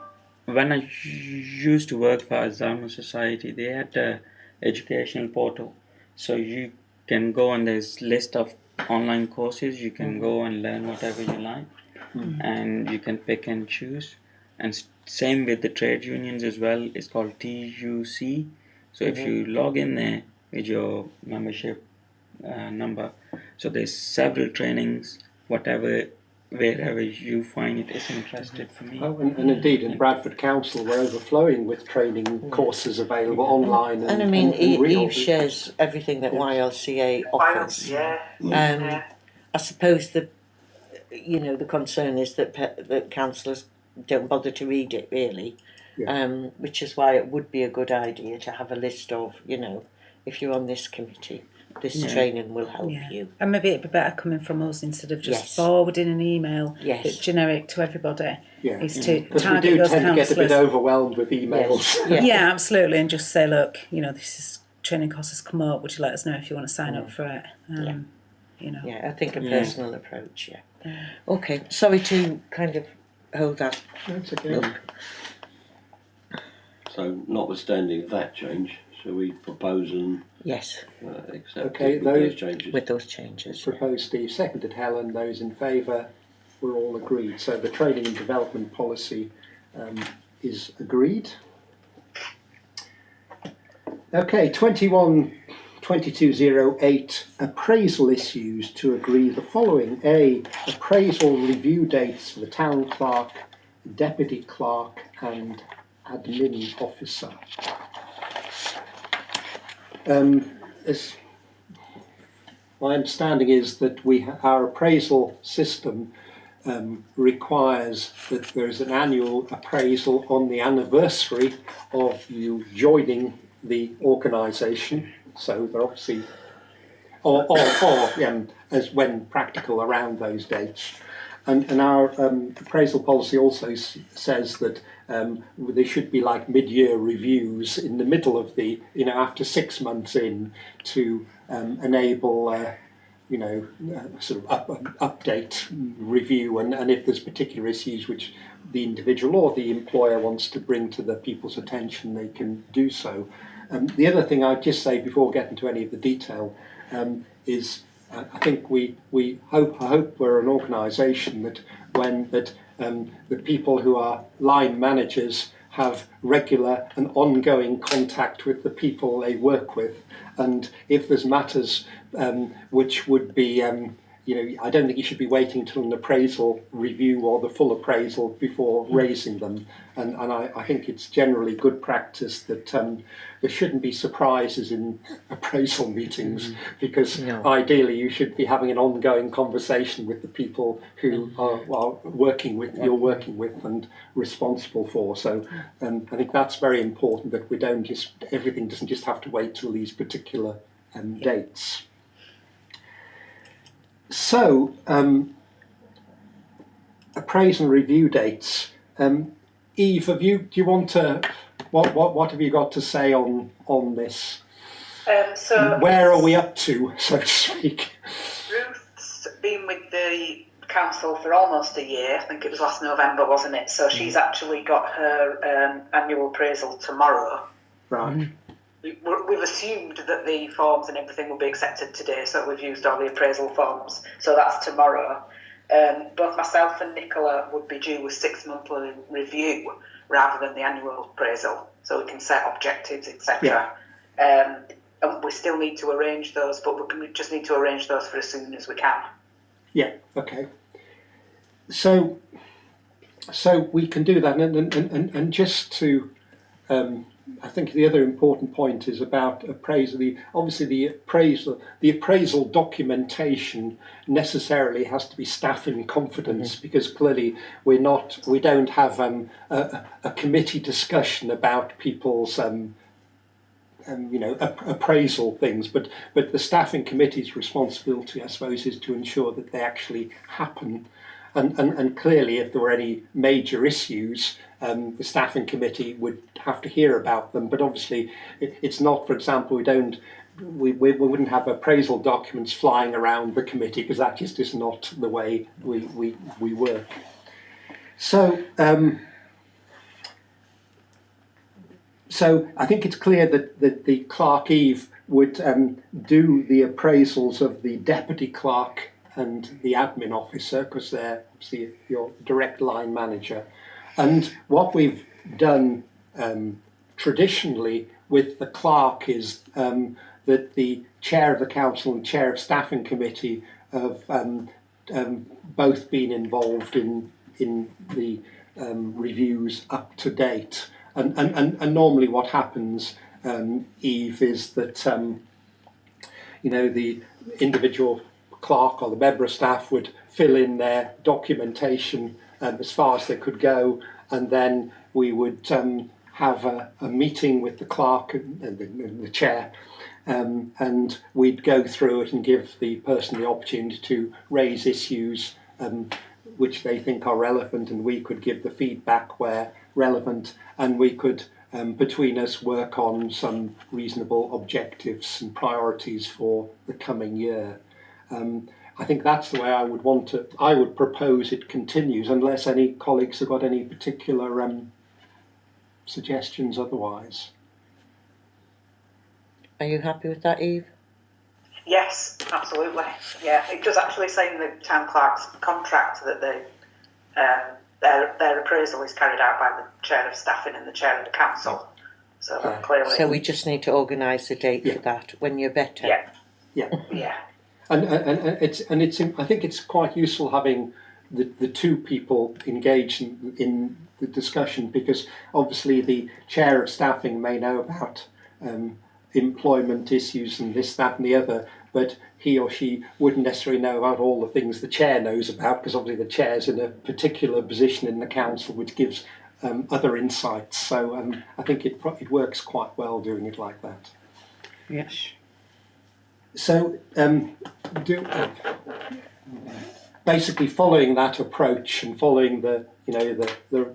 when I used to work for Alzheimer's Society, they had a educational portal, so you can go and there's list of online courses. You can go and learn whatever you like, and you can pick and choose. And same with the trade unions as well. It's called TUC. So if you log in there with your membership number, so there's several trainings, wherever you find it is interested for me. Oh, and indeed in Bradford Council we're overflowing with training courses available online And I mean, real. Eve shares everything that YLCA offers. I suppose the concern is that councillors don't bother to read it really, which is why it would be a good idea to have a list of, if you're on this committee, this training will help you. And maybe it'd be better coming from us instead of just forwarding an email that's generic to everybody. Is to because we target do those tend to get a bit councillors. overwhelmed with emails. Yeah, absolutely, and just say, look, this is training course has come up. Would you let us know if you want to sign up for it? I think a personal approach. Okay, sorry to kind of hold that. That's okay. So, notwithstanding that change, shall we propose and accept it with those changes? With those changes. Proposed Steve, seconded Helen. Those in favour, we're all agreed. So the training and development policy is agreed. Okay, 21 2208 appraisal issues to agree the following. A, appraisal review dates for the town clerk, deputy clerk and admin officer. As my understanding is that our appraisal system requires that there is an annual appraisal on the anniversary of you joining the organisation. So they're obviously, or as when practical around those dates. And our appraisal policy also says that there should be like mid-year reviews in the middle of the, after 6 months in, to enable sort of update review, and if there's particular issues which the individual or the employer wants to bring to the people's attention, they can do so. The other thing I'd just say before getting to any of the detail is I think I hope we're an organisation that the people who are line managers have regular and ongoing contact with the people they work with, and if there's matters which would be I don't think you should be waiting till an appraisal review or the full appraisal before raising them. And I think it's generally good practice that there shouldn't be surprises in appraisal meetings, because ideally you should be having an ongoing conversation with the people who are working with and responsible for. So I think that's very important, that we don't everything doesn't just have to wait till these particular dates. So, appraisal and review dates. Eve, do you want to? What have you got to say on this? So where are we up to, so to speak? Ruth's been with the council for almost a year. I think it was last November, wasn't it? So she's actually got her annual appraisal tomorrow. Right. We've assumed that the forms and everything will be accepted today, so we've used all the appraisal forms. So that's tomorrow. Both myself and Nicola would be due a 6-monthly review rather than the annual appraisal, so we can set objectives, etc. And we still need to arrange those, but we just need to arrange those for as soon as we can. Yeah. Okay. So we can do that, and just to. I think the other important point is about appraisal. Obviously, the appraisal documentation necessarily has to be staff in confidence, because clearly we don't have a committee discussion about people's appraisal things, but the staffing committee's responsibility, I suppose, is to ensure that they actually happen. And clearly, if there were any major issues, the staffing committee would have to hear about them. But obviously, it's not, for example, we wouldn't have appraisal documents flying around the committee, because that just is not the way we work. So I think it's clear that the clerk Eve would do the appraisals of the deputy clerk and the admin officer, because they're obviously your direct line manager. And what we've done traditionally with the clerk is that the chair of the council and chair of staffing committee have both been involved in the reviews up to date. And normally what happens, Eve, is that the individual clerk or the member of staff would fill in their documentation as far as they could go, and then we would have a meeting with the clerk and the chair, and we'd go through it and give the person the opportunity to raise issues which they think are relevant, and we could give the feedback where relevant, and we could between us work on some reasonable objectives and priorities for the coming year. I think that's the way I would propose it continues, unless any colleagues have got any particular suggestions otherwise. Are you happy with that, Eve? Yes, absolutely. Yeah, it does actually say in the town clerk's contract that their appraisal is carried out by the chair of staffing and the chair of the council. So Yeah. clearly, So we just need to organise a date Yeah. for that when you're better. yeah, Yeah. yeah, And it's I think it's quite useful having the two people engaged in the discussion, because obviously the chair of staffing may know about employment issues and this, that and the other, but he or she wouldn't necessarily know about all the things the chair knows about, because obviously the chair's in a particular position in the council which gives other insights. So I think it works quite well doing it like that. Yes. So, basically following that approach and following the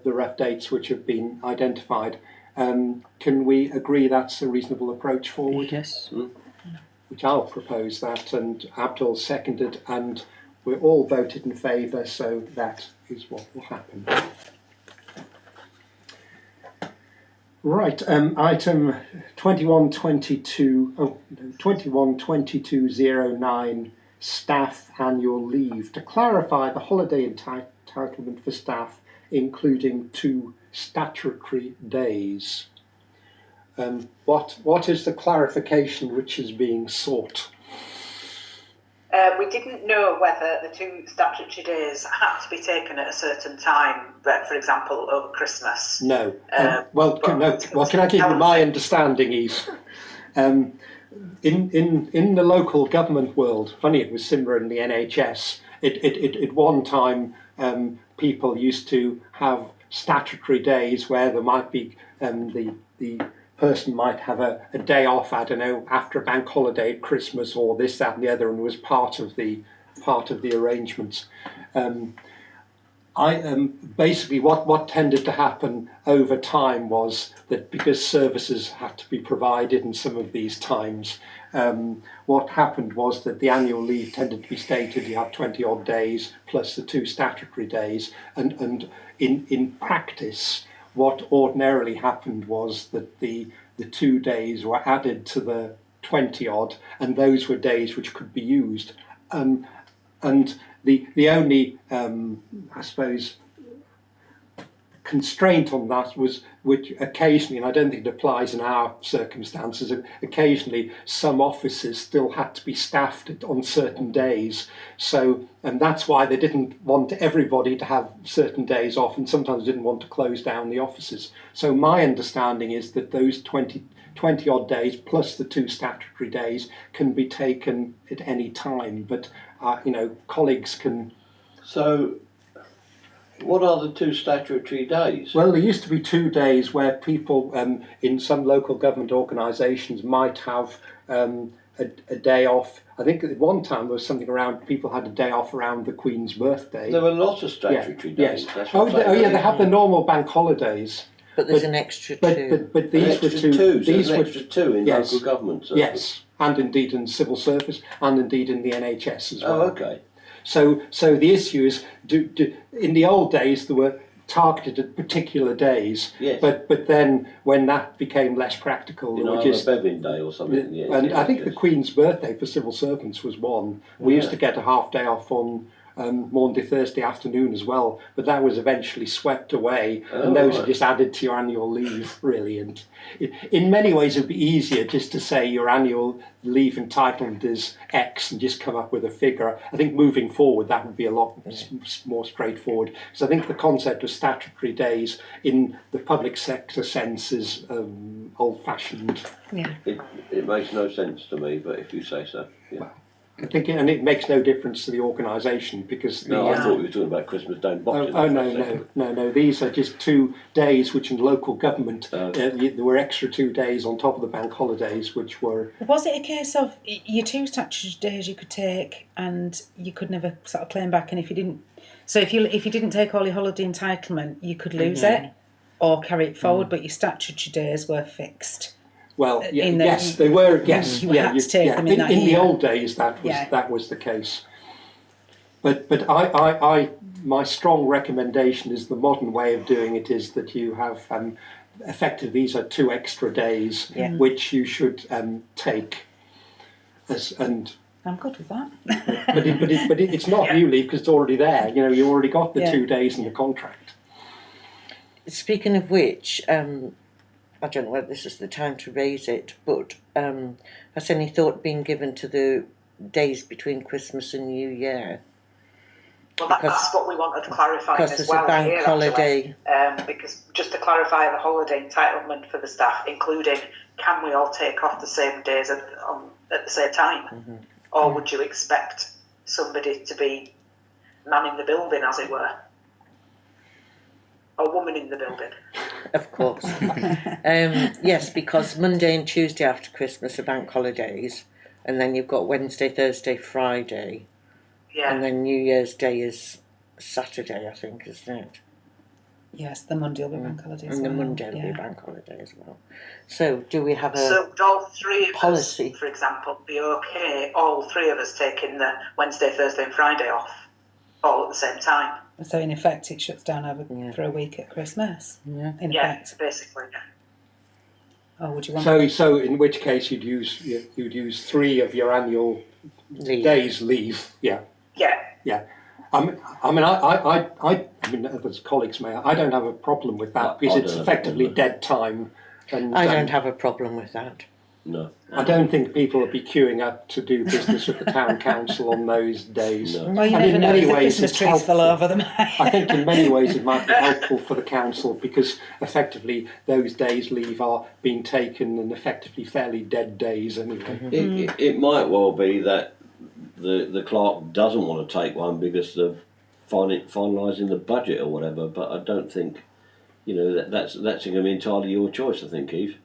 rough dates which have been identified, can we agree that's a reasonable approach forward? Yes. Which I'll propose that, and Abdul seconded, and we're all voted in favour, so that is what will happen. Right, item 212209, staff annual leave. To clarify the holiday entitlement for staff, including 2 statutory days. What is the clarification which is being sought? We didn't know whether the 2 statutory days had to be taken at a certain time, for example, over Christmas. No. Can I give you my understanding, Eve? In the local government world, funny, it was similar in the NHS. At one time, people used to have statutory days where there might be the person might have a day off, I don't know, after a bank holiday at Christmas or this, that and the other, and was part of the arrangements. Basically what tended to happen over time was that because services had to be provided in some of these times, what happened was that the annual leave tended to be stated, you have 20 odd days plus the 2 statutory days, and in practice what ordinarily happened was that the 2 days were added to the 20 odd, and those were days which could be used. And the only, I suppose, constraint on that was, which occasionally, and I don't think it applies in our circumstances, occasionally some offices still had to be staffed on certain days. So, and that's why they didn't want everybody to have certain days off, and sometimes didn't want to close down the offices. So my understanding is that those 20 odd days plus the 2 statutory days can be taken at any time, but colleagues can. So, what are the 2 statutory days? Well, there used to be 2 days where people in some local government organisations might have a day off. I think at one time there was something around, people had a day off around the Queen's birthday. There were lots of statutory days. Yes. That's what They have the normal bank holidays. But there's an extra 2. But these were 2. So These an were extra 2 in yes, local government. yes, and indeed in civil service, and indeed in the NHS as well. Oh, okay. So the issue is, in the old days there were targeted at particular days, Yes. but then when that became less practical, You we know, just, a Bevin Day or something. Yeah, and yeah, I think yes. the Queen's birthday for civil servants was one. We used to get a half day off on Maundy Thursday afternoon as well, but that was eventually swept away, and those are just added to your annual leave, really. And in many ways it would be easier just to say your annual leave entitlement is X and just come up with a figure. I think moving forward that would be a lot more straightforward, because I think the concept of statutory days in the public sector sense is old-fashioned. Yeah. It makes no sense to me, but if you say so. Yeah. Well, I think, and it makes no difference to the organisation, because the, No, I thought we were talking about Christmas Day and Boxing Day. no. These are just 2 days which in local government there were extra 2 days on top of the bank holidays, which were. Was it a case of your 2 statutory days you could take and you could never sort of claim back, and if you didn't, so if you didn't take all your holiday entitlement, you could lose it or carry it forward, but your statutory days were fixed? Well, yes, they were. Yes, you had to take them in that the year. old days, that was the case. But I my strong recommendation is the modern way of doing it is that you have effectively these are 2 extra days which you should take and. I'm good with that. but it's not new leave because it's already there. You already got the 2 days in the contract. Speaking of which, I don't know whether this is the time to raise it, but has any thought been given to the days between Christmas and New Year? Well, Because- that's what we wanted to clarify Because as there's well a bank here, holiday. actually. Because just to clarify the holiday entitlement for the staff, including can we all take off the same days at the same time? Or would you expect somebody to be manning the building, as it were? A woman in the building? Of course. Yes, because Monday and Tuesday after Christmas are bank holidays, and then you've got Wednesday, Thursday, Friday, Yeah. and then New Year's Day is Saturday, I think, isn't it? Yes, the Monday will be bank holiday as And the well. Monday will be bank holiday as well. So, do we have a So would all three of policy? us, for example, be okay, all three of us taking the Wednesday, Thursday and Friday off all at the same time? So in effect, it shuts down Yeah. for a week at Christmas. Yeah. In Yeah, effect, basically. or would you want? So in which case you'd use 3 of your annual leave? days leave. Yeah. Yeah. I mean, as colleagues may, I don't have a problem with that because I it's don't have a effectively problem with dead time. And I don't have a problem with that. No. I don't think people will be queuing up to do business with the town council on those days. No. Well, you And never in know many if the ways Christmas it's trees fall helpful. over them. I think in many ways it might be helpful for the council because effectively those days leave are being taken and effectively fairly dead days anyway. It might well be that the clerk doesn't want to take one because they're finalising the budget or whatever, but I don't think, that's going to be entirely your choice, I think, Eve.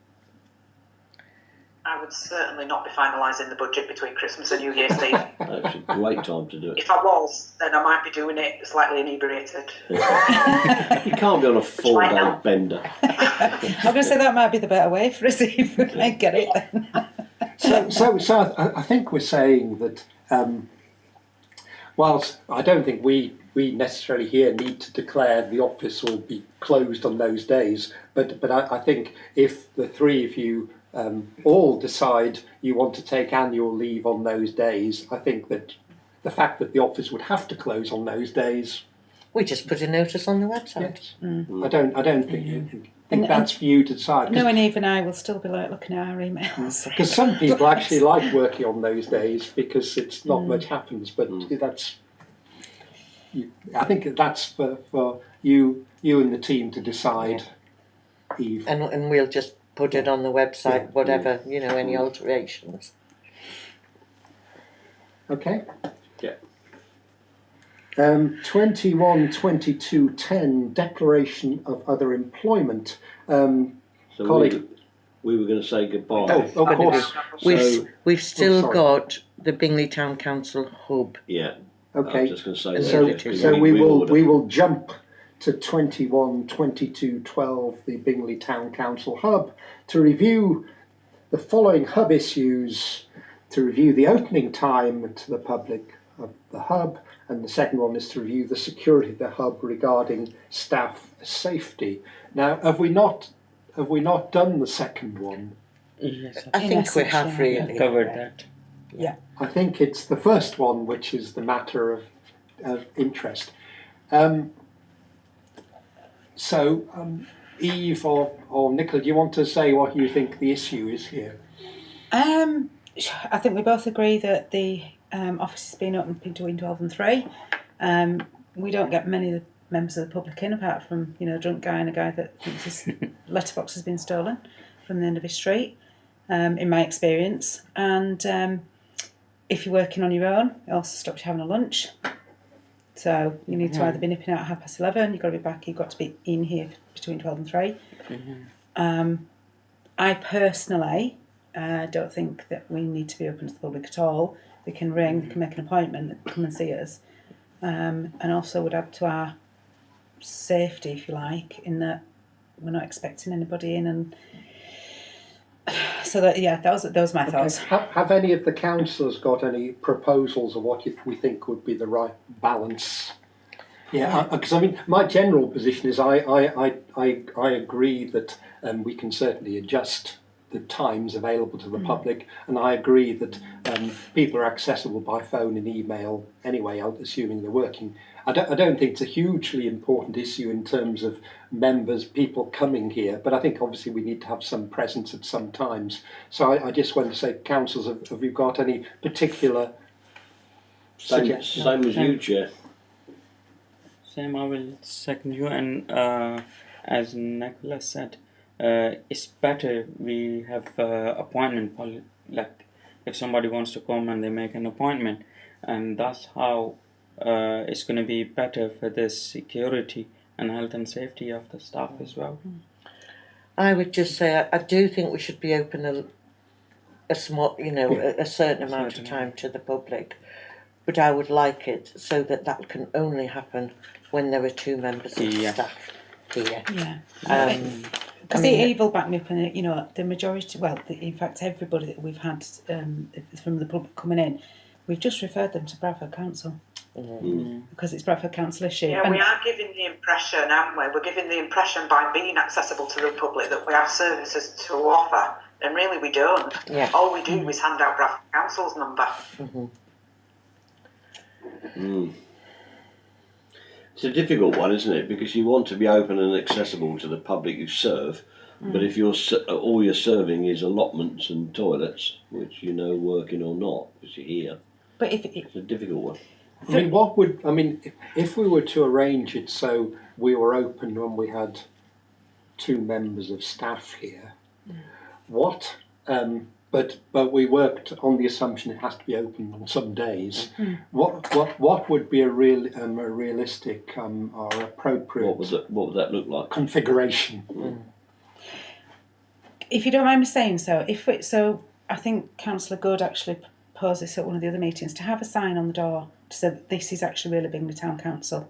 I would certainly not be finalising the budget between Christmas and New Year's Eve. That's a great time to do it. If I was, then I might be doing it slightly inebriated. You can't be on a 4-day help. bender. I'm going to say that might be the better way for us if we can get it then. So I think we're saying that whilst I don't think we necessarily here need to declare the office will be closed on those days, but I think if the 3 of you all decide you want to take annual leave on those days, I think that the fact that the office would have to close on those days, We just put a notice on the website. yes. I don't think that's for you to decide. Knowing Eve and I will still be like looking at our emails. Because some people actually like working on those days because it's not much happens, but that's. I think that's for you and the team to decide, Eve. And we'll just put it on the website, whatever, any alterations. Okay. Yeah. 21/22/10 Declaration of Other Employment. So Colleague. we were going to say goodbye. Oh, of course. We've still sorry. got the Bingley Town Council hub. Yeah. I Okay. was just going to say that. So, yes, so we order. will jump to 21/22/12, the Bingley Town Council Hub, to review the following hub issues, to review the opening time to the public of the hub, and the second one is to review the security of the hub regarding staff safety. Now, have we not done the second one? Yes, I think we have essence, really. covered that. I think it's the first one which is the matter of interest. Eve or Nicola, do you want to say what you think the issue is here? I think we both agree that the office has been open between 12 and 3. We don't get many of the members of the public in, apart from a drunk guy and a guy that thinks his letterbox has been stolen from the end of his street, in my experience. And if you're working on your own, it also stops you having a lunch. So you need to either be nipping out at 11:30, you've got to be back, you've got to be in here between 12 and 3. I personally don't think that we need to be open to the public at all. They can ring, they can make an appointment, come and see us. And also would add to our safety, if you like, in that we're not expecting anybody in. And so that was my thoughts. Have any of the councillors got any proposals of what we think would be the right balance? Yeah, because I mean, my general position is I agree that we can certainly adjust the times available to the public, and I agree that people are accessible by phone and email anyway, assuming they're working. I don't think it's a hugely important issue in terms of members, people coming here, but I think obviously we need to have some presence at some times. So I just want to say, councillors, have you got any particular suggestions? Same as you, Chair. Same, I will second you. And as Nicholas said, it's better we have appointment like if somebody wants to come and they make an appointment, and that's how it's going to be better for the security and health and safety of the staff as well. I would just say I do think we should be open a small, a certain amount of time to the public, but I would like it so that can only happen when there are 2 members of the staff here. Yeah. Because Eve will back me up, and the majority, in fact, everybody that we've had from the public coming in, we've just referred them to Bradford Council because it's Bradford Council issue. Yeah, we are giving the impression, aren't we? We're giving the impression by being accessible to the public that we have services to offer, and really we don't. Yeah. All we do is hand out Bradford Council's number. It's a difficult one, isn't it? Because you want to be open and accessible to the public you serve, but if all you're serving is allotments and toilets, which working or not, because you're here, But it's a difficult one. If we were to arrange it so we were open when we had 2 members of staff here, but we worked on the assumption it has to be open on some days. What would be a realistic or appropriate? What would that look like? Configuration. if you don't mind me saying so, I think Councillor Good actually proposed this at one of the other meetings, to have a sign on the door to say that this is actually really Bingley Town Council,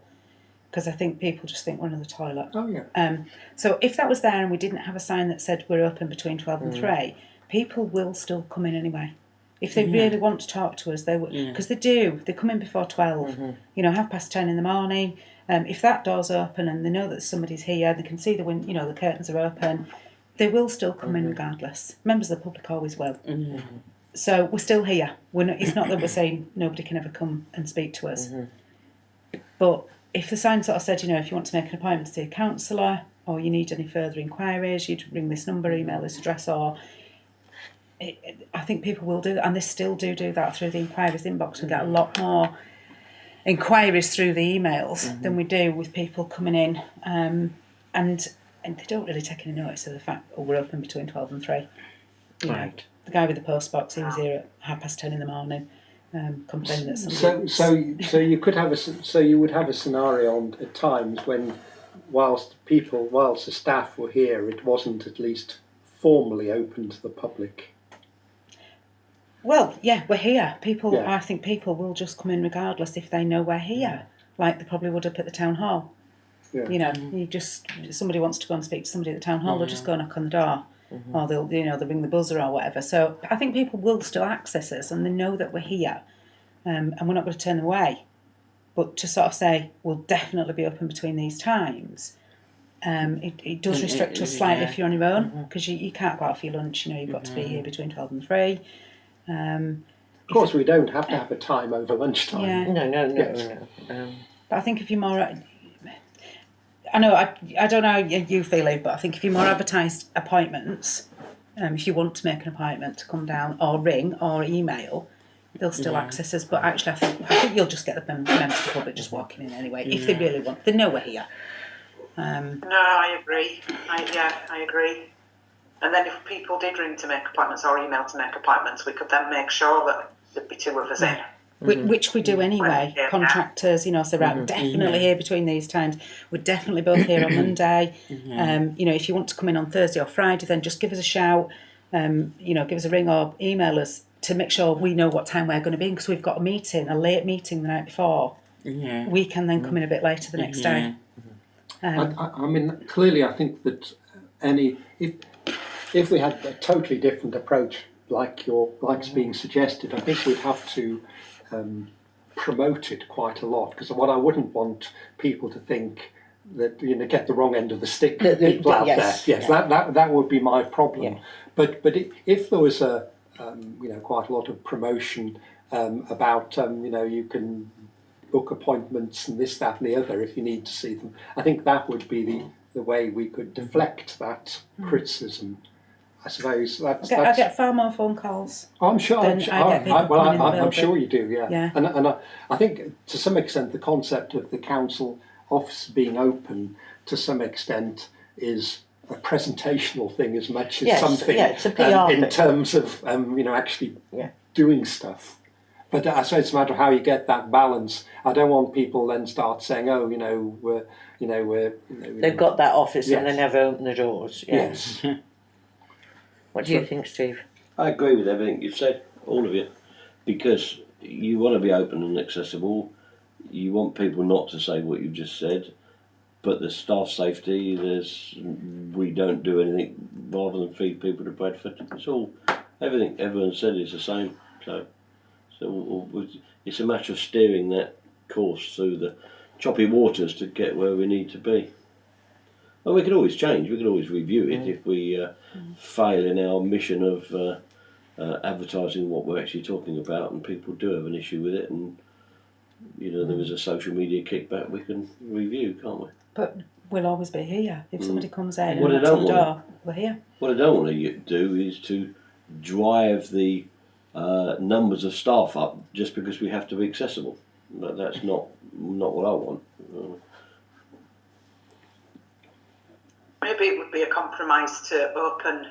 because I think people just think we're another toilet. Oh yeah. So if that was there and we didn't have a sign that said we're open between 12 and 3, people will still come in anyway. If they really want to talk to us, they will, because they do. They come in before 12. 10:30 in the morning. If that door's open and they know that somebody's here, they can see the curtains are open. They will still come in regardless. Members of the public always will. So we're still here. It's not that we're saying nobody can ever come and speak to us. But if the sign sort of said, if you want to make an appointment to see a counsellor, or you need any further inquiries, you'd ring this number, email this address, or I think people will do that, and they still do that through the inquiries inbox. We get a lot more inquiries through the emails than we do with people coming in, and they don't really take any notice of the fact we're open between 12 and 3. Right. The guy with the post box, he was here at 10:30 in the morning, complaining that somebody. So you could have you would have a scenario at times when, whilst the staff were here, it wasn't at least formally open to the public. Well, yeah, we're here. I think people will just come in regardless if they know we're here, like they probably would up at the town hall. Yeah. Somebody wants to go and speak to somebody at the town hall, they'll just go knock on the door, or they'll ring the buzzer or whatever. So I think people will still access us, and they know that we're here, and we're not going to turn them away. But to sort of say we'll definitely be open between these times, it does restrict us slightly if you're on your own, because you can't go out for your lunch. You've got to be here between 12 and 3. Of course, we don't have to have a time over lunchtime. Yeah. No. But I think if you're more, I know I don't know how you feel, Eve, but I think if you're more advertised appointments, if you want to make an appointment to come down or ring or email, they'll still access us. But actually, I think you'll just get the members of the public just walking in anyway if they really want. They know we're here. No, I agree. I agree. And then if people did ring to make appointments or email to make appointments, we could then make sure that there'd be 2 of us in. Which we do anyway. Contractors, so we're definitely here between these times. We're definitely both here on Monday. If you want to come in on Thursday or Friday, then just give us a shout. Give us a ring or email us to make sure we know what time we're going to be in, because we've got a late meeting the night before. We can then come in a bit later the next day. Clearly, I think that if we had a totally different approach, like's being suggested, I think we'd have to promote it quite a lot, because what I wouldn't want people to think that get the wrong end of the stick. People out there, that would be my problem. Yeah. But if there was quite a lot of promotion about you can book appointments and this, that and the other if you need to see them. I think that would be the way we could deflect that criticism. I suppose that's... I get far more phone calls. I'm sure. Then I get people coming in the I'm building. sure you do. Yeah. Yeah. And I think to some extent the concept of the council office being open to some extent is a presentational thing as much as Yes, something yeah, it's a PR in thing. terms of actually Yeah. doing stuff. But I suppose it's a matter of how you get that balance. I don't want people then start saying, "Oh, we're." They've got that office and they Yes. never open the doors. Yeah. Yes. What do you think, Steve? I agree with everything you've said, all of it, because you want to be open and accessible. You want people not to say what you've just said, but there's staff safety. We don't do anything rather than feed people to Bradford. It's all everything everyone said is the same. So it's a matter of steering that course through the choppy waters to get where we need to be. Well, we can always change. We can always review it if we fail in our mission of advertising what we're actually talking about, and people do have an issue with it, and there was a social media kickback. We can review, can't we? But we'll always be here. If somebody comes in What I and knocks on don't the want- door, we're here. What I don't want to do is to drive the numbers of staff up just because we have to be accessible. That's not what I want. Maybe it would be a compromise to open,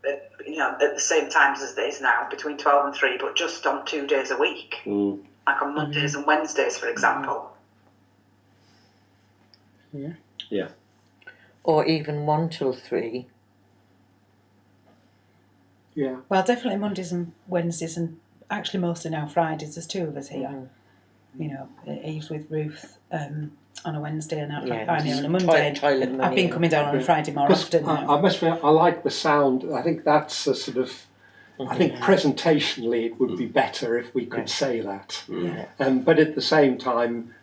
at the same times as it is now, between 12 and 3, but just on 2 days a week, like on Mondays and Wednesdays, for example. Yeah. Or even 1 till 3. Yeah. Well, definitely Mondays and Wednesdays, and actually mostly now Fridays. There's 2 of us here. Eve's with Ruth on a Wednesday, and I'm here on a Monday. Toilet money. I've been coming down on a Friday more often now. I must admit, I like the sound. I think that's a sort of. I think presentationally it would be better if we could say that. Yeah. But at the same time,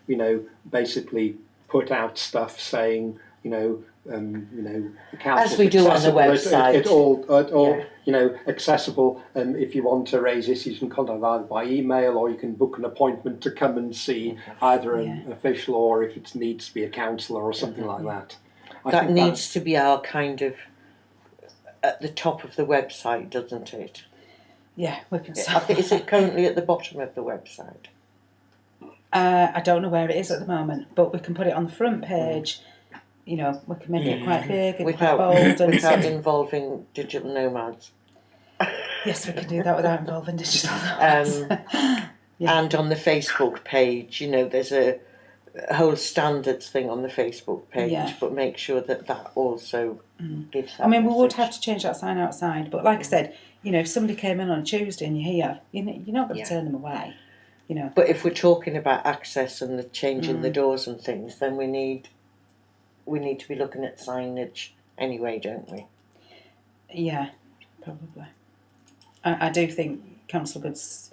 basically put out stuff saying, the council. As we do on the website. It all accessible. If you want to raise issues, you can contact either by email, or you can book an appointment to come and see either an official, or if it needs to be a councillor or something like that. That needs to be our kind of at the top of the website, doesn't it? Yeah, we can. I think, is it currently at the bottom of the website? I don't know where it is at the moment, but we can put it on the front page. We can make it quite big and quite bold. And without involving digital nomads. yes, we can do that without involving digital nomads. And on the Facebook page, there's a whole standards thing on the Facebook page, but make sure that also gives that we would message. have to change that sign outside, but like I said, if somebody came in on a Tuesday and you're here, you're not going to turn them away. But if we're talking about access and the changing the doors and things, then we need to be looking at signage anyway, don't we? Yeah, probably. I do think Councillor Good's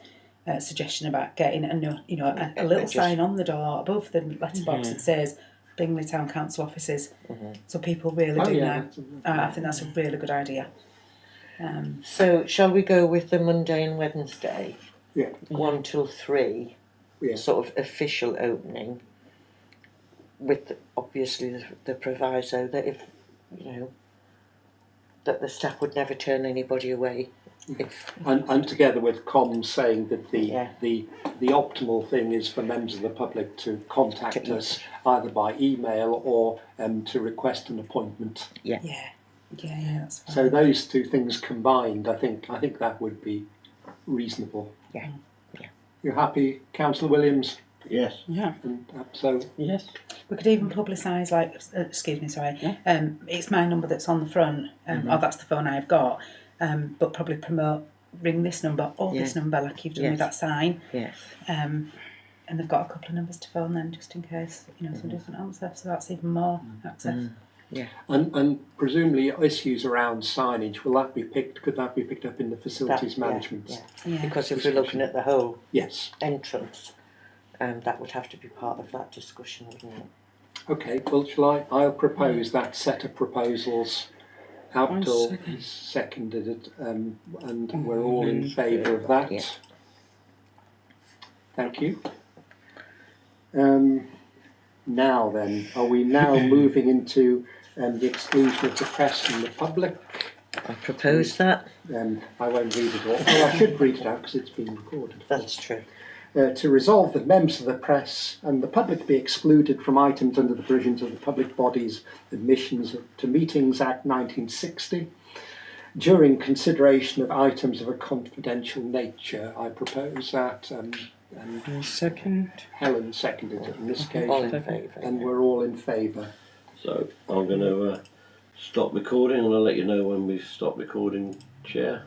suggestion about getting a little sign on the door above the letterbox that says Bingley Town Council offices, so people really do know. I think that's a really good idea. So shall we go with the Monday and Wednesday? Yeah. 1 till 3, sort of official opening, with obviously the proviso that if that the staff would never turn anybody away. And together with comms saying that the optimal thing is for members of the public to contact us either by email or to request an appointment. Yeah, that's fine. So those 2 things combined, I think that would be reasonable. Yeah. You happy, Councillor Williams? Yes. Yeah. So Yes. We could even publicise, it's my number that's on the front, or that's the phone I've got, but probably promote, ring this number or this number, like you've done with that sign. Yes. And they've got a couple of numbers to phone then, just in case, somebody doesn't answer, so that's even more access. Yeah. And presumably issues around signage, could that be picked up in the facilities management? Yeah. Because if we're looking at the whole Yes. entrance, that would have to be part of that discussion, wouldn't it? Okay, well, I'll propose that set of proposals. Abdul seconded it, and we're all in favour of that. Yeah. Thank you. Now then, are we now moving into the exclusion of the press and the public? I propose that. I won't read it all. Well, I should read it out because it's been recorded. That's true. To resolve that members of the press and the public be excluded from items under the provisions of the Public Bodies Admissions to Meetings Act 1960 during consideration of items of a confidential nature. I propose that. Second. Helen seconded it in this case. All in favour. And we're all in favour. So I'm going to stop recording, and I'll let you know when we stop recording, Chair.